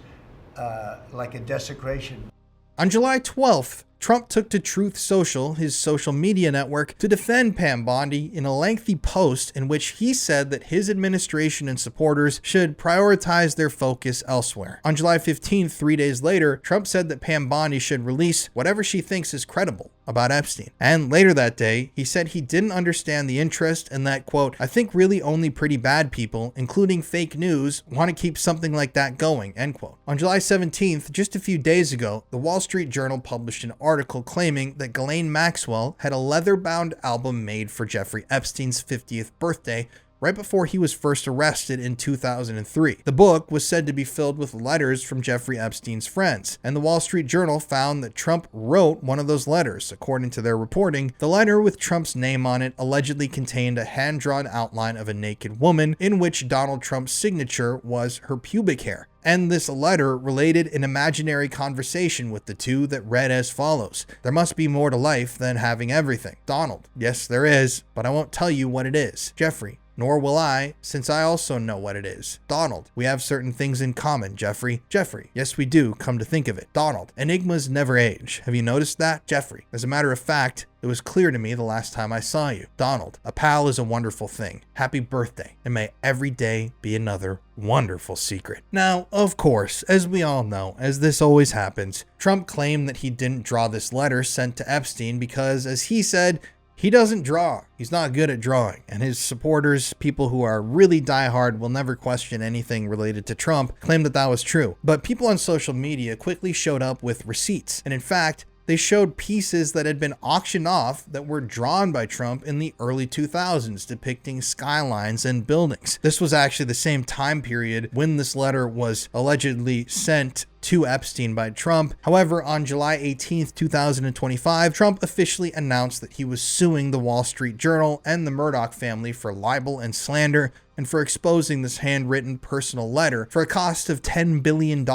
like a desecration. On July 12th, Trump took to Truth Social, his social media network, to defend Pam Bondi in a lengthy post in which he said that his administration and supporters should prioritize their focus elsewhere. On July 15th, 3 days later, Trump said that Pam Bondi should release whatever she thinks is credible about Epstein. And later that day, he said he didn't understand the interest and that, quote, I think really only pretty bad people, including fake news, want to keep something like that going, end quote. On July 17th, just a few days ago, the Wall Street Journal published an article claiming that Ghislaine Maxwell had a leather-bound album made for Jeffrey Epstein's 50th birthday right before he was first arrested in 2003. The book was said to be filled with letters from Jeffrey Epstein's friends, and the Wall Street Journal found that Trump wrote one of those letters. According to their reporting, the letter with Trump's name on it allegedly contained a hand-drawn outline of a naked woman in which Donald Trump's signature was her pubic hair. And this letter related an imaginary conversation with the two that read as follows. There must be more to life than having everything. Donald, yes, there is, but I won't tell you what it is. Jeffrey, Nor will I, since I also know what it is. Donald, we have certain things in common, Jeffrey. Jeffrey, yes we do, come to think of it. Donald, enigmas never age. Have you noticed that? Jeffrey, as a matter of fact, it was clear to me the last time I saw you. Donald, a pal is a wonderful thing. Happy birthday, and may every day be another wonderful secret. Now, of course, as we all know, as this always happens, Trump claimed that he didn't draw this letter sent to Epstein because, as he said, he doesn't draw. He's not good at drawing. And his supporters, people who are really diehard, will never question anything related to Trump, claim that that was true. But people on social media quickly showed up with receipts. And in fact, they showed pieces that had been auctioned off that were drawn by Trump in the early 2000s, depicting skylines and buildings. This was actually the same time period when this letter was allegedly sent to Epstein by Trump. However, on July 18th, 2025, Trump officially announced that he was suing the Wall Street Journal and the Murdoch family for libel and slander, and for exposing this handwritten personal letter for a cost of $10 billion,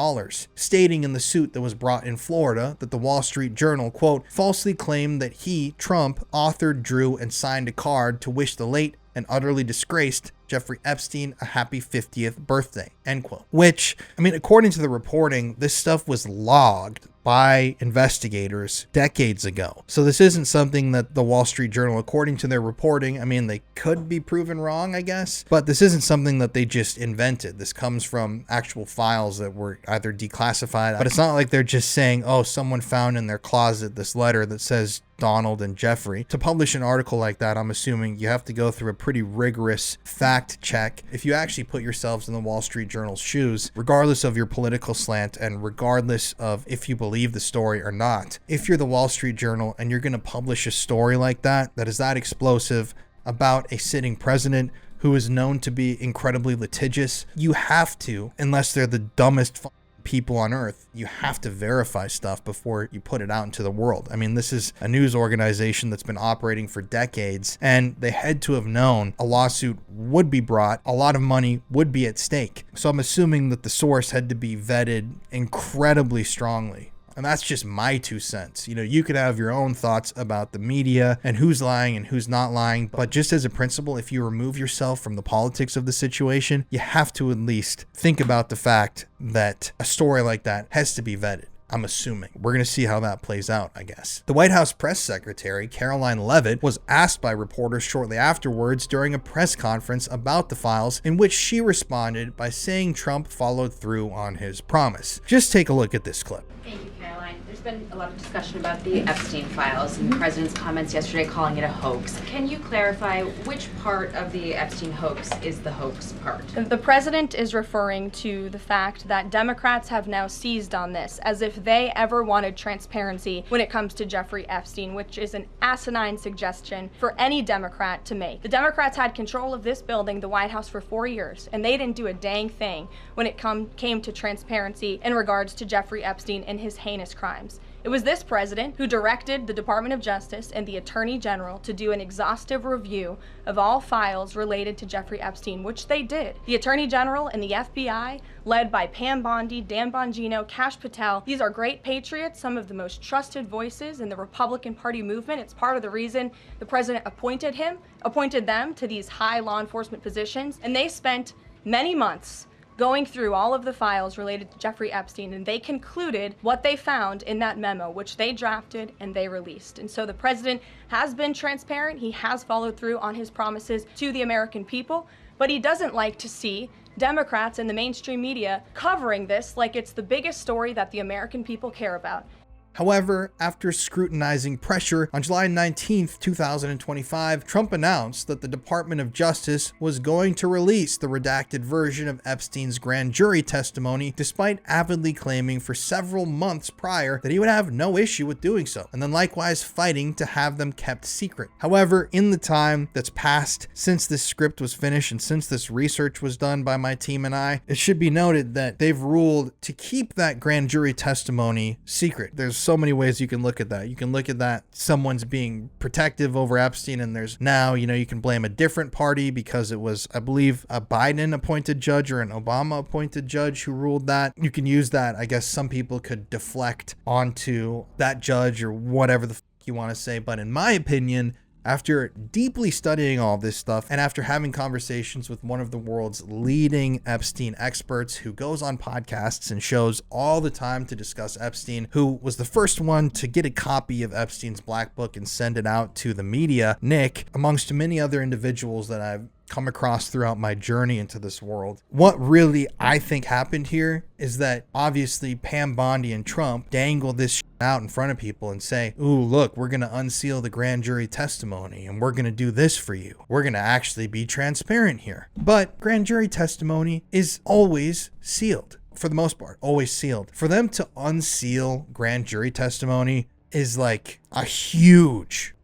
stating in the suit that was brought in Florida that the Wall Street Journal, quote, falsely claimed that he, Trump, authored, drew, and signed a card to wish the late and utterly disgraced Jeffrey Epstein a happy 50th birthday, end quote. Which, I mean, according to the reporting, this stuff was logged by investigators decades ago. So this isn't something that the Wall Street Journal, according to their reporting, I mean, they could be proven wrong, I guess, but this isn't something that they just invented. This comes from actual files that were either declassified, but it's not like they're just saying, oh, someone found in their closet this letter that says Donald and Jeffrey. To publish an article like that, I'm assuming you have to go through a pretty rigorous fact check. If you actually put yourselves in the Wall Street Journal's shoes, regardless of your political slant and regardless of if you believe the story or not, if you're the Wall Street Journal and you're going to publish a story like that is that explosive about a sitting president who is known to be incredibly litigious, you have to, unless they're the dumbest people on earth, you have to verify stuff before you put it out into the world. I mean, this is a news organization that's been operating for decades, and they had to have known a lawsuit would be brought, a lot of money would be at stake. So I'm assuming that the source had to be vetted incredibly strongly. And that's just my 2 cents. You know, you could have your own thoughts about the media and who's lying and who's not lying. But just as a principle, if you remove yourself from the politics of the situation, you have to at least think about the fact that a story like that has to be vetted. I'm assuming. We're going to see how that plays out, I guess. The White House press secretary, Caroline Leavitt, was asked by reporters shortly afterwards during a press conference about the files, in which she responded by saying Trump followed through on his promise. Just take a look at this clip. Thank you, Caroline. There's been a lot of discussion about the Epstein files and the president's comments yesterday calling it a hoax. Can you clarify which part of the Epstein hoax is the hoax part? The president is referring to the fact that Democrats have now seized on this as if they ever wanted transparency when it comes to Jeffrey Epstein, which is an asinine suggestion for any Democrat to make. The Democrats had control of this building, the White House, for 4 years, and they didn't do a dang thing when it came to transparency in regards to Jeffrey Epstein and his heinous crimes. It was this president who directed the Department of Justice and the Attorney General to do an exhaustive review of all files related to Jeffrey Epstein, which they did. The Attorney General and the FBI, led by Pam Bondi, Dan Bongino, Kash Patel, these are great patriots, some of the most trusted voices in the Republican Party movement. It's part of the reason the president appointed them to these high law enforcement positions, and they spent many months going through all of the files related to Jeffrey Epstein, and they concluded what they found in that memo, which they drafted and they released. And so the president has been transparent. He has followed through on his promises to the American people, but he doesn't like to see Democrats and the mainstream media covering this like it's the biggest story that the American people care about. However, after scrutinizing pressure, on July 19th, 2025, Trump announced that the Department of Justice was going to release the redacted version of Epstein's grand jury testimony, despite avidly claiming for several months prior that he would have no issue with doing so, and then likewise fighting to have them kept secret. However, in the time that's passed since this script was finished and since this research was done by my team and I, it should be noted that they've ruled to keep that grand jury testimony secret. There's so many ways you can look at that. You can look at that someone's being protective over Epstein, and there's now, you can blame a different party because it was, I believe, a Biden appointed judge or an Obama appointed judge who ruled that. You can use that. I guess some people could deflect onto that judge or whatever the you want to say. But in my opinion, After deeply studying all this stuff and after having conversations with one of the world's leading Epstein experts who goes on podcasts and shows all the time to discuss Epstein, who was the first one to get a copy of Epstein's Black Book and send it out to the media, Nick, amongst many other individuals that I've come across throughout my journey into this world. What really I think happened here is that obviously Pam Bondi and Trump dangle this shit out in front of people and say, ooh, look, we're going to unseal the grand jury testimony and we're going to do this for you. We're going to actually be transparent here. But grand jury testimony is always sealed. For the most part, always sealed. For them to unseal grand jury testimony is like a huge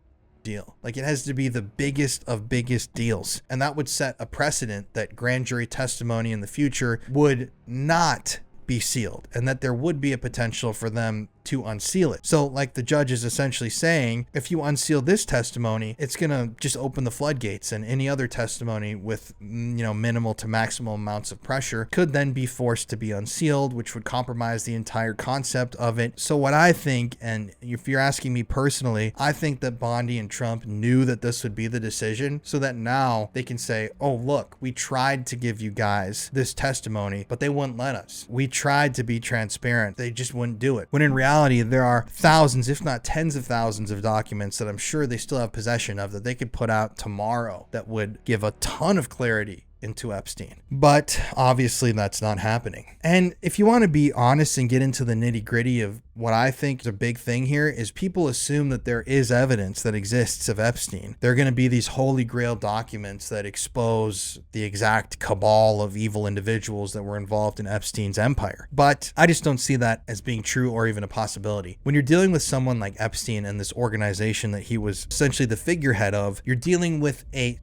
deal. Like, it has to be the biggest of biggest deals. And that would set a precedent that grand jury testimony in the future would not be sealed and that there would be a potential for them to unseal it. So like the judge is essentially saying, if you unseal this testimony, it's going to just open the floodgates, and any other testimony with, minimal to maximal amounts of pressure could then be forced to be unsealed, which would compromise the entire concept of it. So what I think, and if you're asking me personally, I think that Bondi and Trump knew that this would be the decision, so that now they can say, oh, look, we tried to give you guys this testimony, but they wouldn't let us. We tried to be transparent. They just wouldn't do it. When in reality, there are thousands, if not tens of thousands of documents that I'm sure they still have possession of that they could put out tomorrow that would give a ton of clarity into Epstein. But obviously that's not happening. And if you want to be honest and get into the nitty gritty of what I think is a big thing here is people assume that there is evidence that exists of Epstein. There are going to be these holy grail documents that expose the exact cabal of evil individuals that were involved in Epstein's empire. But I just don't see that as being true or even a possibility. When you're dealing with someone like Epstein and this organization that he was essentially the figurehead of, you're dealing with a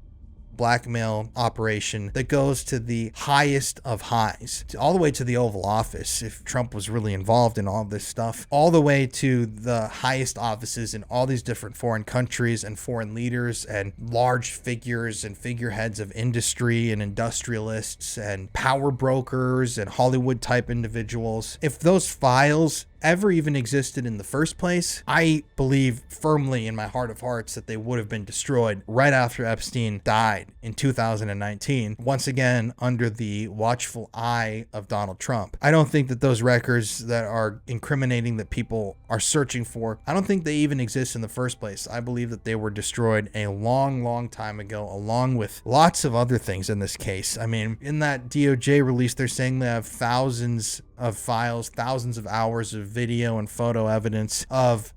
blackmail operation that goes to the highest of highs, all the way to the Oval Office, if Trump was really involved in all this stuff, all the way to the highest offices in all these different foreign countries and foreign leaders and large figures and figureheads of industry and industrialists and power brokers and Hollywood type individuals. If those files ever even existed in the first place, I believe firmly in my heart of hearts that they would have been destroyed right after Epstein died in 2019, once again under the watchful eye of Donald Trump. I don't think that those records that are incriminating that people are searching for, I don't think they even exist in the first place. I believe that they were destroyed a long, long time ago, along with lots of other things in this case. I mean, in that DOJ release, they're saying they have thousands of files, thousands of hours of video and photo evidence of,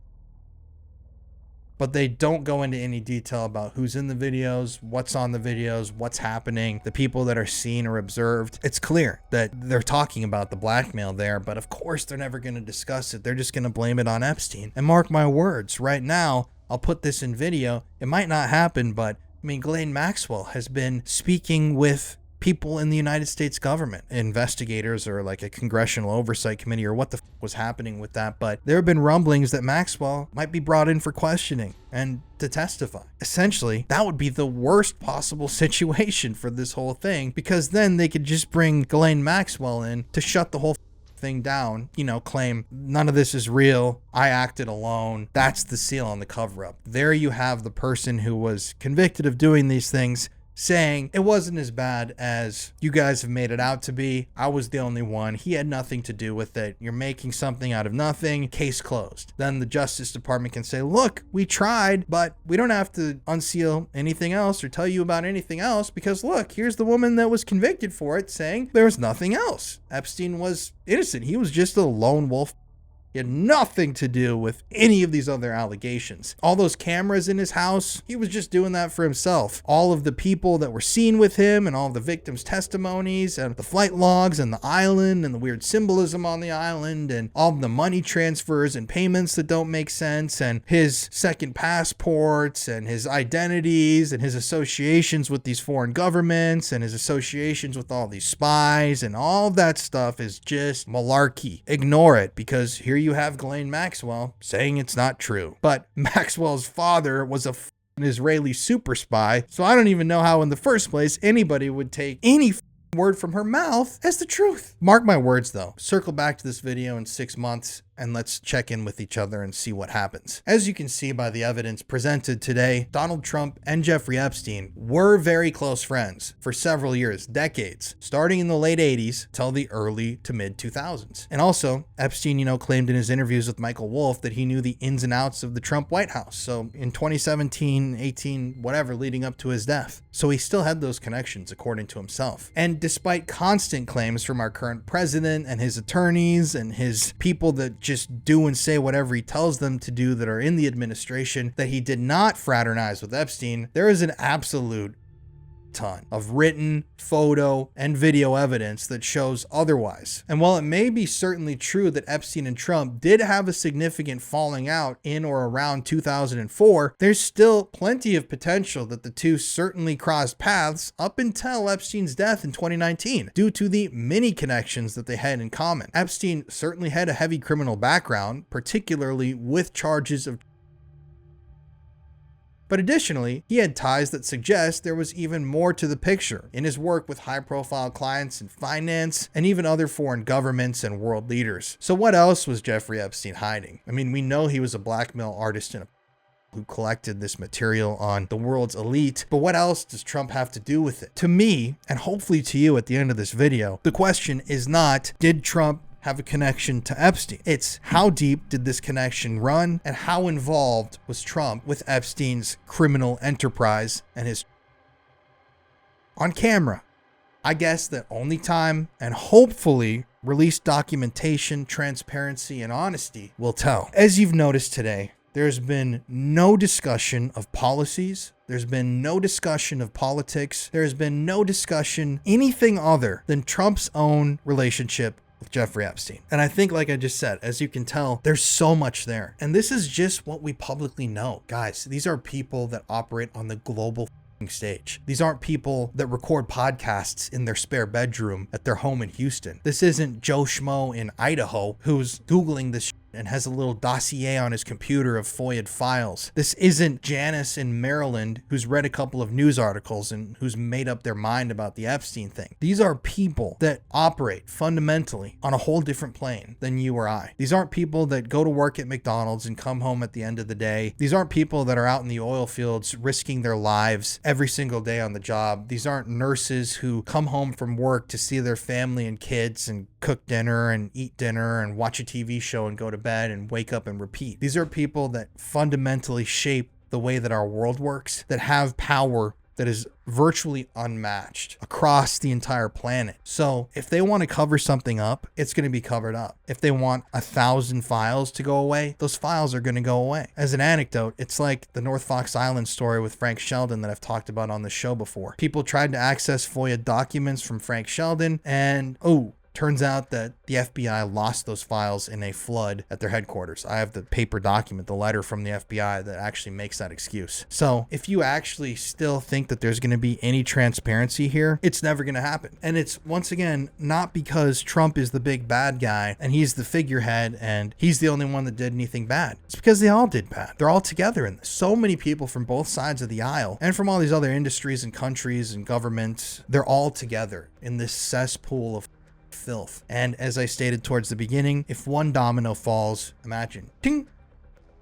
but they don't go into any detail about who's in the videos, what's on the videos, what's happening, the people that are seen or observed. It's clear that they're talking about the blackmail there, but of course they're never going to discuss it. They're just going to blame it on Epstein. And mark my words, right now, I'll put this in video. It might not happen, but Ghislaine Maxwell has been speaking with people in the United States government, investigators or like a congressional oversight committee or what the was happening with that. But there have been rumblings that Maxwell might be brought in for questioning and to testify. Essentially, that would be the worst possible situation for this whole thing, because then they could just bring Ghislaine Maxwell in to shut the whole thing down, claim none of this is real, I acted alone. That's the seal on the cover up. There you have the person who was convicted of doing these things saying it wasn't as bad as you guys have made it out to be. I was the only one. He had nothing to do with it. You're making something out of nothing. Case closed. Then the Justice Department can say, look, we tried, but we don't have to unseal anything else or tell you about anything else because look, here's the woman that was convicted for it saying there's nothing else. Epstein was innocent. He was just a lone wolf. He had nothing to do with any of these other allegations. All those cameras in his house, he was just doing that for himself. All of the people that were seen with him and all of the victims' testimonies and the flight logs and the island and the weird symbolism on the island and all of the money transfers and payments that don't make sense and his second passports and his identities and his associations with these foreign governments and his associations with all these spies and all that stuff is just malarkey. Ignore it, because here you have Ghislaine Maxwell saying it's not true. But Maxwell's father was a Israeli super spy, so I don't even know how in the first place anybody would take any word from her mouth as the truth. Mark my words though, circle back to this video in 6 months and let's check in with each other and see what happens. As you can see by the evidence presented today, Donald Trump and Jeffrey Epstein were very close friends for several years, decades, starting in the late 80s till the early to mid 2000s. And also, Epstein, claimed in his interviews with Michael Wolff that he knew the ins and outs of the Trump White House. So in 2017, 18, whatever, leading up to his death. So he still had those connections, according to himself. And despite constant claims from our current president and his attorneys and his people that just do and say whatever he tells them to do that are in the administration, that he did not fraternize with Epstein, there is an absolute ton of written, photo, and video evidence that shows otherwise. And while it may be certainly true that Epstein and Trump did have a significant falling out in or around 2004, there's still plenty of potential that the two certainly crossed paths up until Epstein's death in 2019, due to the many connections that they had in common. Epstein certainly had a heavy criminal background, particularly with charges of. But additionally, he had ties that suggest there was even more to the picture in his work with high-profile clients in finance and even other foreign governments and world leaders. So what else was Jeffrey Epstein hiding? I mean, we know he was a blackmail artist and who collected this material on the world's elite, but what else does Trump have to do with it? To me, and hopefully to you at the end of this video, the question is not, did Trump have a connection to Epstein? It's how deep did this connection run, and how involved was Trump with Epstein's criminal enterprise and his on camera? I guess that only time and hopefully released documentation, transparency, and honesty will tell. As you've noticed today, there's been no discussion of policies. There's been no discussion of politics. There's been no discussion anything other than Trump's own relationship with Jeffrey Epstein. And I think, like I just said, as you can tell, there's so much there. And this is just what we publicly know. Guys, these are people that operate on the global stage. These aren't people that record podcasts in their spare bedroom at their home in Houston. This isn't Joe Schmo in Idaho who's Googling this and has a little dossier on his computer of FOIA'd files. This isn't Janice in Maryland who's read a couple of news articles and who's made up their mind about the Epstein thing. These are people that operate fundamentally on a whole different plane than you or I. These aren't people that go to work at McDonald's and come home at the end of the day. These aren't people that are out in the oil fields risking their lives every single day on the job. These aren't nurses who come home from work to see their family and kids and cook dinner and eat dinner and watch a TV show and go to bed and wake up and repeat. These are people that fundamentally shape the way that our world works, that have power that is virtually unmatched across the entire planet. So if they want to cover something up, it's going to be covered up. If they want 1,000 files to go away, those files are going to go away. As an anecdote, it's like the North Fox Island story with Frank Sheldon that I've talked about on the show before. People tried to access FOIA documents from Frank Sheldon and, turns out that the FBI lost those files in a flood at their headquarters. I have the paper document, the letter from the FBI that actually makes that excuse. So if you actually still think that there's going to be any transparency here, it's never going to happen. And it's, once again, not because Trump is the big bad guy and he's the figurehead and he's the only one that did anything bad. It's because they all did bad. They're all together in this. So many people from both sides of the aisle and from all these other industries and countries and governments, they're all together in this cesspool of filth. And as I stated towards the beginning, if one domino falls, imagine, ting,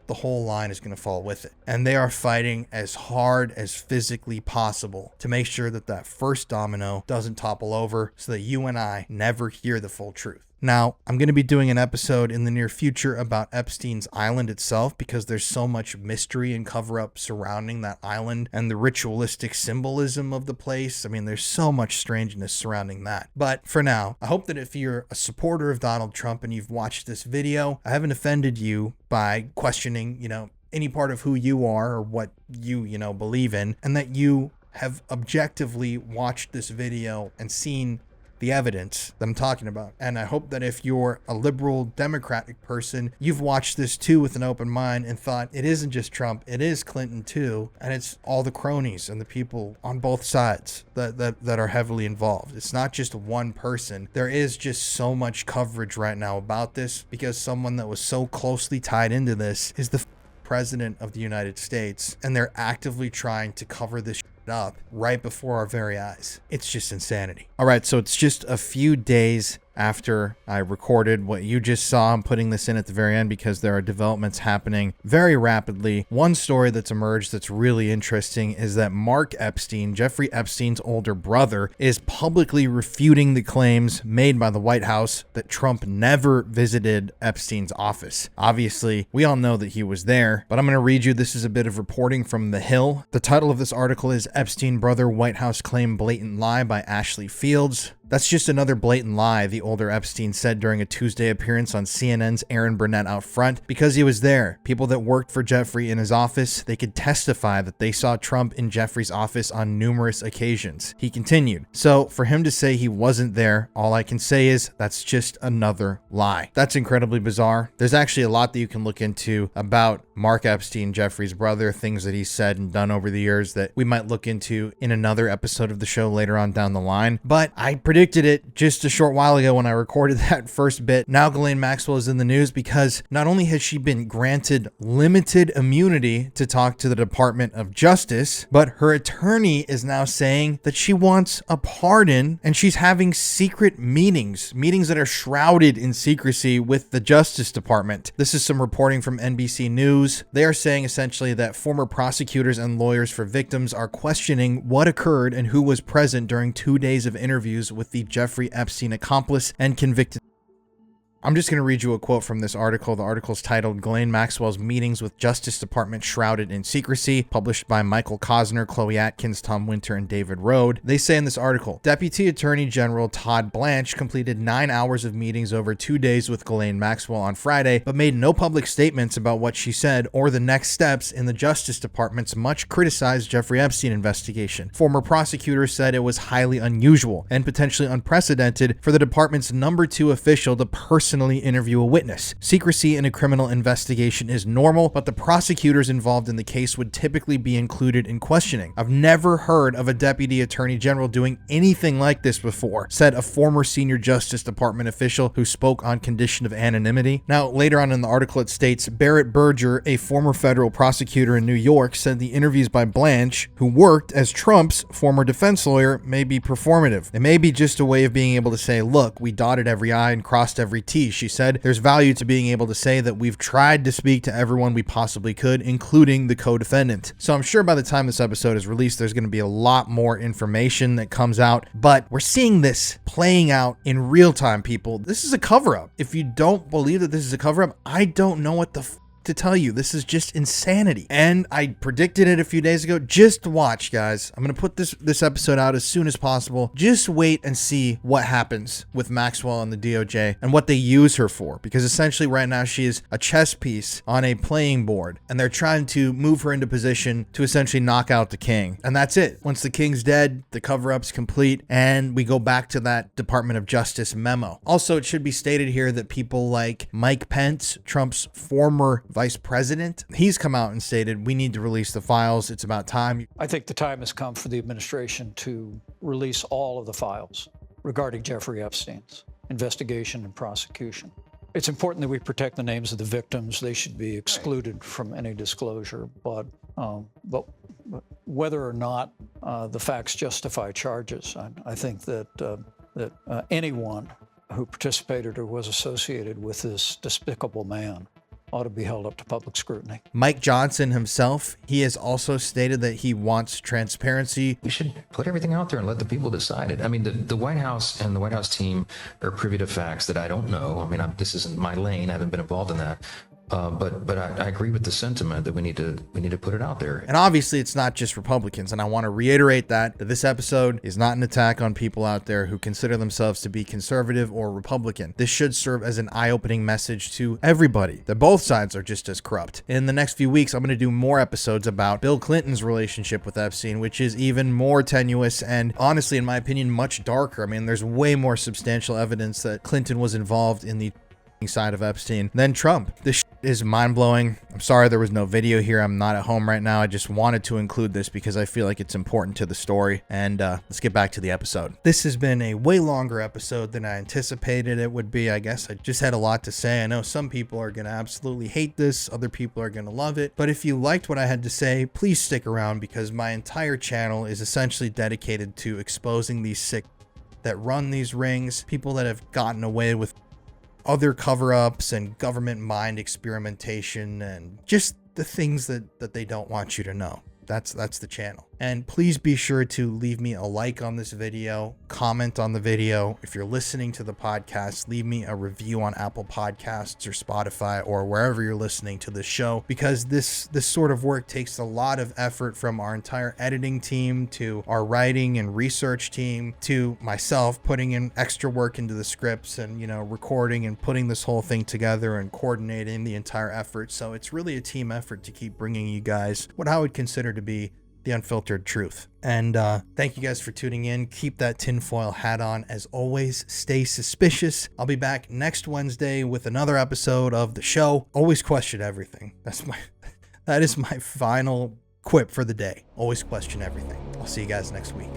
the whole line is going to fall with it. And they are fighting as hard as physically possible to make sure that that first domino doesn't topple over so that you and I never hear the full truth. Now, I'm going to be doing an episode in the near future about Epstein's Island itself because there's so much mystery and cover-up surrounding that island and the ritualistic symbolism of the place. I mean, there's so much strangeness surrounding that. But for now, I hope that if you're a supporter of Donald Trump and you've watched this video, I haven't offended you by questioning, any part of who you are or what you, believe in, and that you have objectively watched this video and seen the evidence that I'm talking about. And I hope that if you're a liberal democratic person, you've watched this too with an open mind and thought it isn't just Trump, it is Clinton too, and it's all the cronies and the people on both sides that are heavily involved. It's not just one person. There is just so much coverage right now about this because someone that was so closely tied into this is the president of the United States, and they're actively trying to cover this up right before our very eyes. It's just insanity. All right, so it's just a few days after I recorded what you just saw. I'm putting this in at the very end because there are developments happening very rapidly. One story that's emerged that's really interesting is that Mark Epstein, Jeffrey Epstein's older brother, is publicly refuting the claims made by the White House that Trump never visited Epstein's office. Obviously, we all know that he was there, but I'm going to read you. This is a bit of reporting from The Hill. The title of this article is Epstein Brother White House Claim Blatant Lie by Ashley Fields. That's just another blatant lie, the older Epstein said during a Tuesday appearance on CNN's Aaron Burnett Out Front, because he was there. People that worked for Jeffrey in his office, they could testify that they saw Trump in Jeffrey's office on numerous occasions. He continued, so for him to say he wasn't there, all I can say is that's just another lie. That's incredibly bizarre. There's actually a lot that you can look into about Mark Epstein, Jeffrey's brother, things that he's said and done over the years that we might look into in another episode of the show later on down the line. But I predicted it just a short while ago when I recorded that first bit. Now Ghislaine Maxwell is in the news because not only has she been granted limited immunity to talk to the Department of Justice, but her attorney is now saying that she wants a pardon and she's having secret meetings that are shrouded in secrecy with the Justice Department. This is some reporting from NBC News. They are saying essentially that former prosecutors and lawyers for victims are questioning what occurred and who was present during 2 days of interviews with the Jeffrey Epstein accomplice and convicted. I'm just going to read you a quote from this article. The article's titled Ghislaine Maxwell's Meetings with Justice Department Shrouded in Secrecy, published by Michael Cosner, Chloe Atkins, Tom Winter, and David Rode. They say in this article, Deputy Attorney General Todd Blanche completed 9 hours of meetings over 2 days with Ghislaine Maxwell on Friday, but made no public statements about what she said or the next steps in the Justice Department's much criticized Jeffrey Epstein investigation. Former prosecutors said it was highly unusual and potentially unprecedented for the department's number 2 official to personally interview a witness. Secrecy in a criminal investigation is normal, but the prosecutors involved in the case would typically be included in questioning. I've never heard of a deputy attorney general doing anything like this before, said a former senior Justice Department official who spoke on condition of anonymity. Now, later on in the article, it states Barrett Berger, a former federal prosecutor in New York, said the interviews by Blanche, who worked as Trump's former defense lawyer, may be performative. It may be just a way of being able to say, look, we dotted every I and crossed every T. She said, there's value to being able to say that we've tried to speak to everyone we possibly could, including the co-defendant. So I'm sure by the time this episode is released, there's going to be a lot more information that comes out, but we're seeing this playing out in real time, people. This is a cover-up. If you don't believe that this is a cover-up, I don't know what the to tell you. This is just insanity. And I predicted it a few days ago. Just watch, guys. I'm going to put this episode out as soon as possible. Just wait and see what happens with Maxwell and the DOJ and what they use her for. Because essentially right now she is a chess piece on a playing board and they're trying to move her into position to essentially knock out the king. And that's it. Once the king's dead, the cover-up's complete and we go back to that Department of Justice memo. Also, it should be stated here that people like Mike Pence, Trump's former vice president, he's come out and stated, we need to release the files. It's about time. I think the time has come for the administration to release all of the files regarding Jeffrey Epstein's investigation and prosecution. It's important that we protect the names of the victims. They should be excluded from any disclosure, but whether or not the facts justify charges, I think that anyone who participated or was associated with this despicable man ought to be held up to public scrutiny. Mike Johnson himself, he has also stated that he wants transparency. We should put everything out there and let the people decide it. I mean, the White House and the White House team are privy to facts that I don't know. I mean, this isn't my lane. I haven't been involved in that. But I agree with the sentiment that we need to put it out there. And obviously it's not just Republicans. And I want to reiterate that this episode is not an attack on people out there who consider themselves to be conservative or Republican. This should serve as an eye-opening message to everybody that both sides are just as corrupt. In the next few weeks, I'm going to do more episodes about Bill Clinton's relationship with Epstein, which is even more tenuous and honestly, in my opinion, much darker. I mean, there's way more substantial evidence that Clinton was involved in the side of Epstein than Trump. This is mind-blowing. I'm sorry there was no video here. I'm not at home right now. I just wanted to include this because I feel like it's important to the story. And let's get back to the episode. This has been a way longer episode than I anticipated it would be. I guess I just had a lot to say. I know some people are going to absolutely hate this. Other people are going to love it. But if you liked what I had to say, please stick around because my entire channel is essentially dedicated to exposing these sick that run these rings, people that have gotten away with other cover-ups and government mind experimentation and just the things that they don't want you to know. That's the channel. And please be sure to leave me a like on this video, comment on the video. If you're listening to the podcast, leave me a review on Apple Podcasts or Spotify or wherever you're listening to this show, because this sort of work takes a lot of effort from our entire editing team to our writing and research team to myself putting in extra work into the scripts and, you know, recording and putting this whole thing together and coordinating the entire effort. So it's really a team effort to keep bringing you guys what I would consider to be the unfiltered truth. And thank you guys for tuning in. Keep that tinfoil hat on. As always, stay suspicious. I'll be back next Wednesday with another episode of the show. Always question everything. That is my final quip for the day. Always question everything. I'll see you guys next week.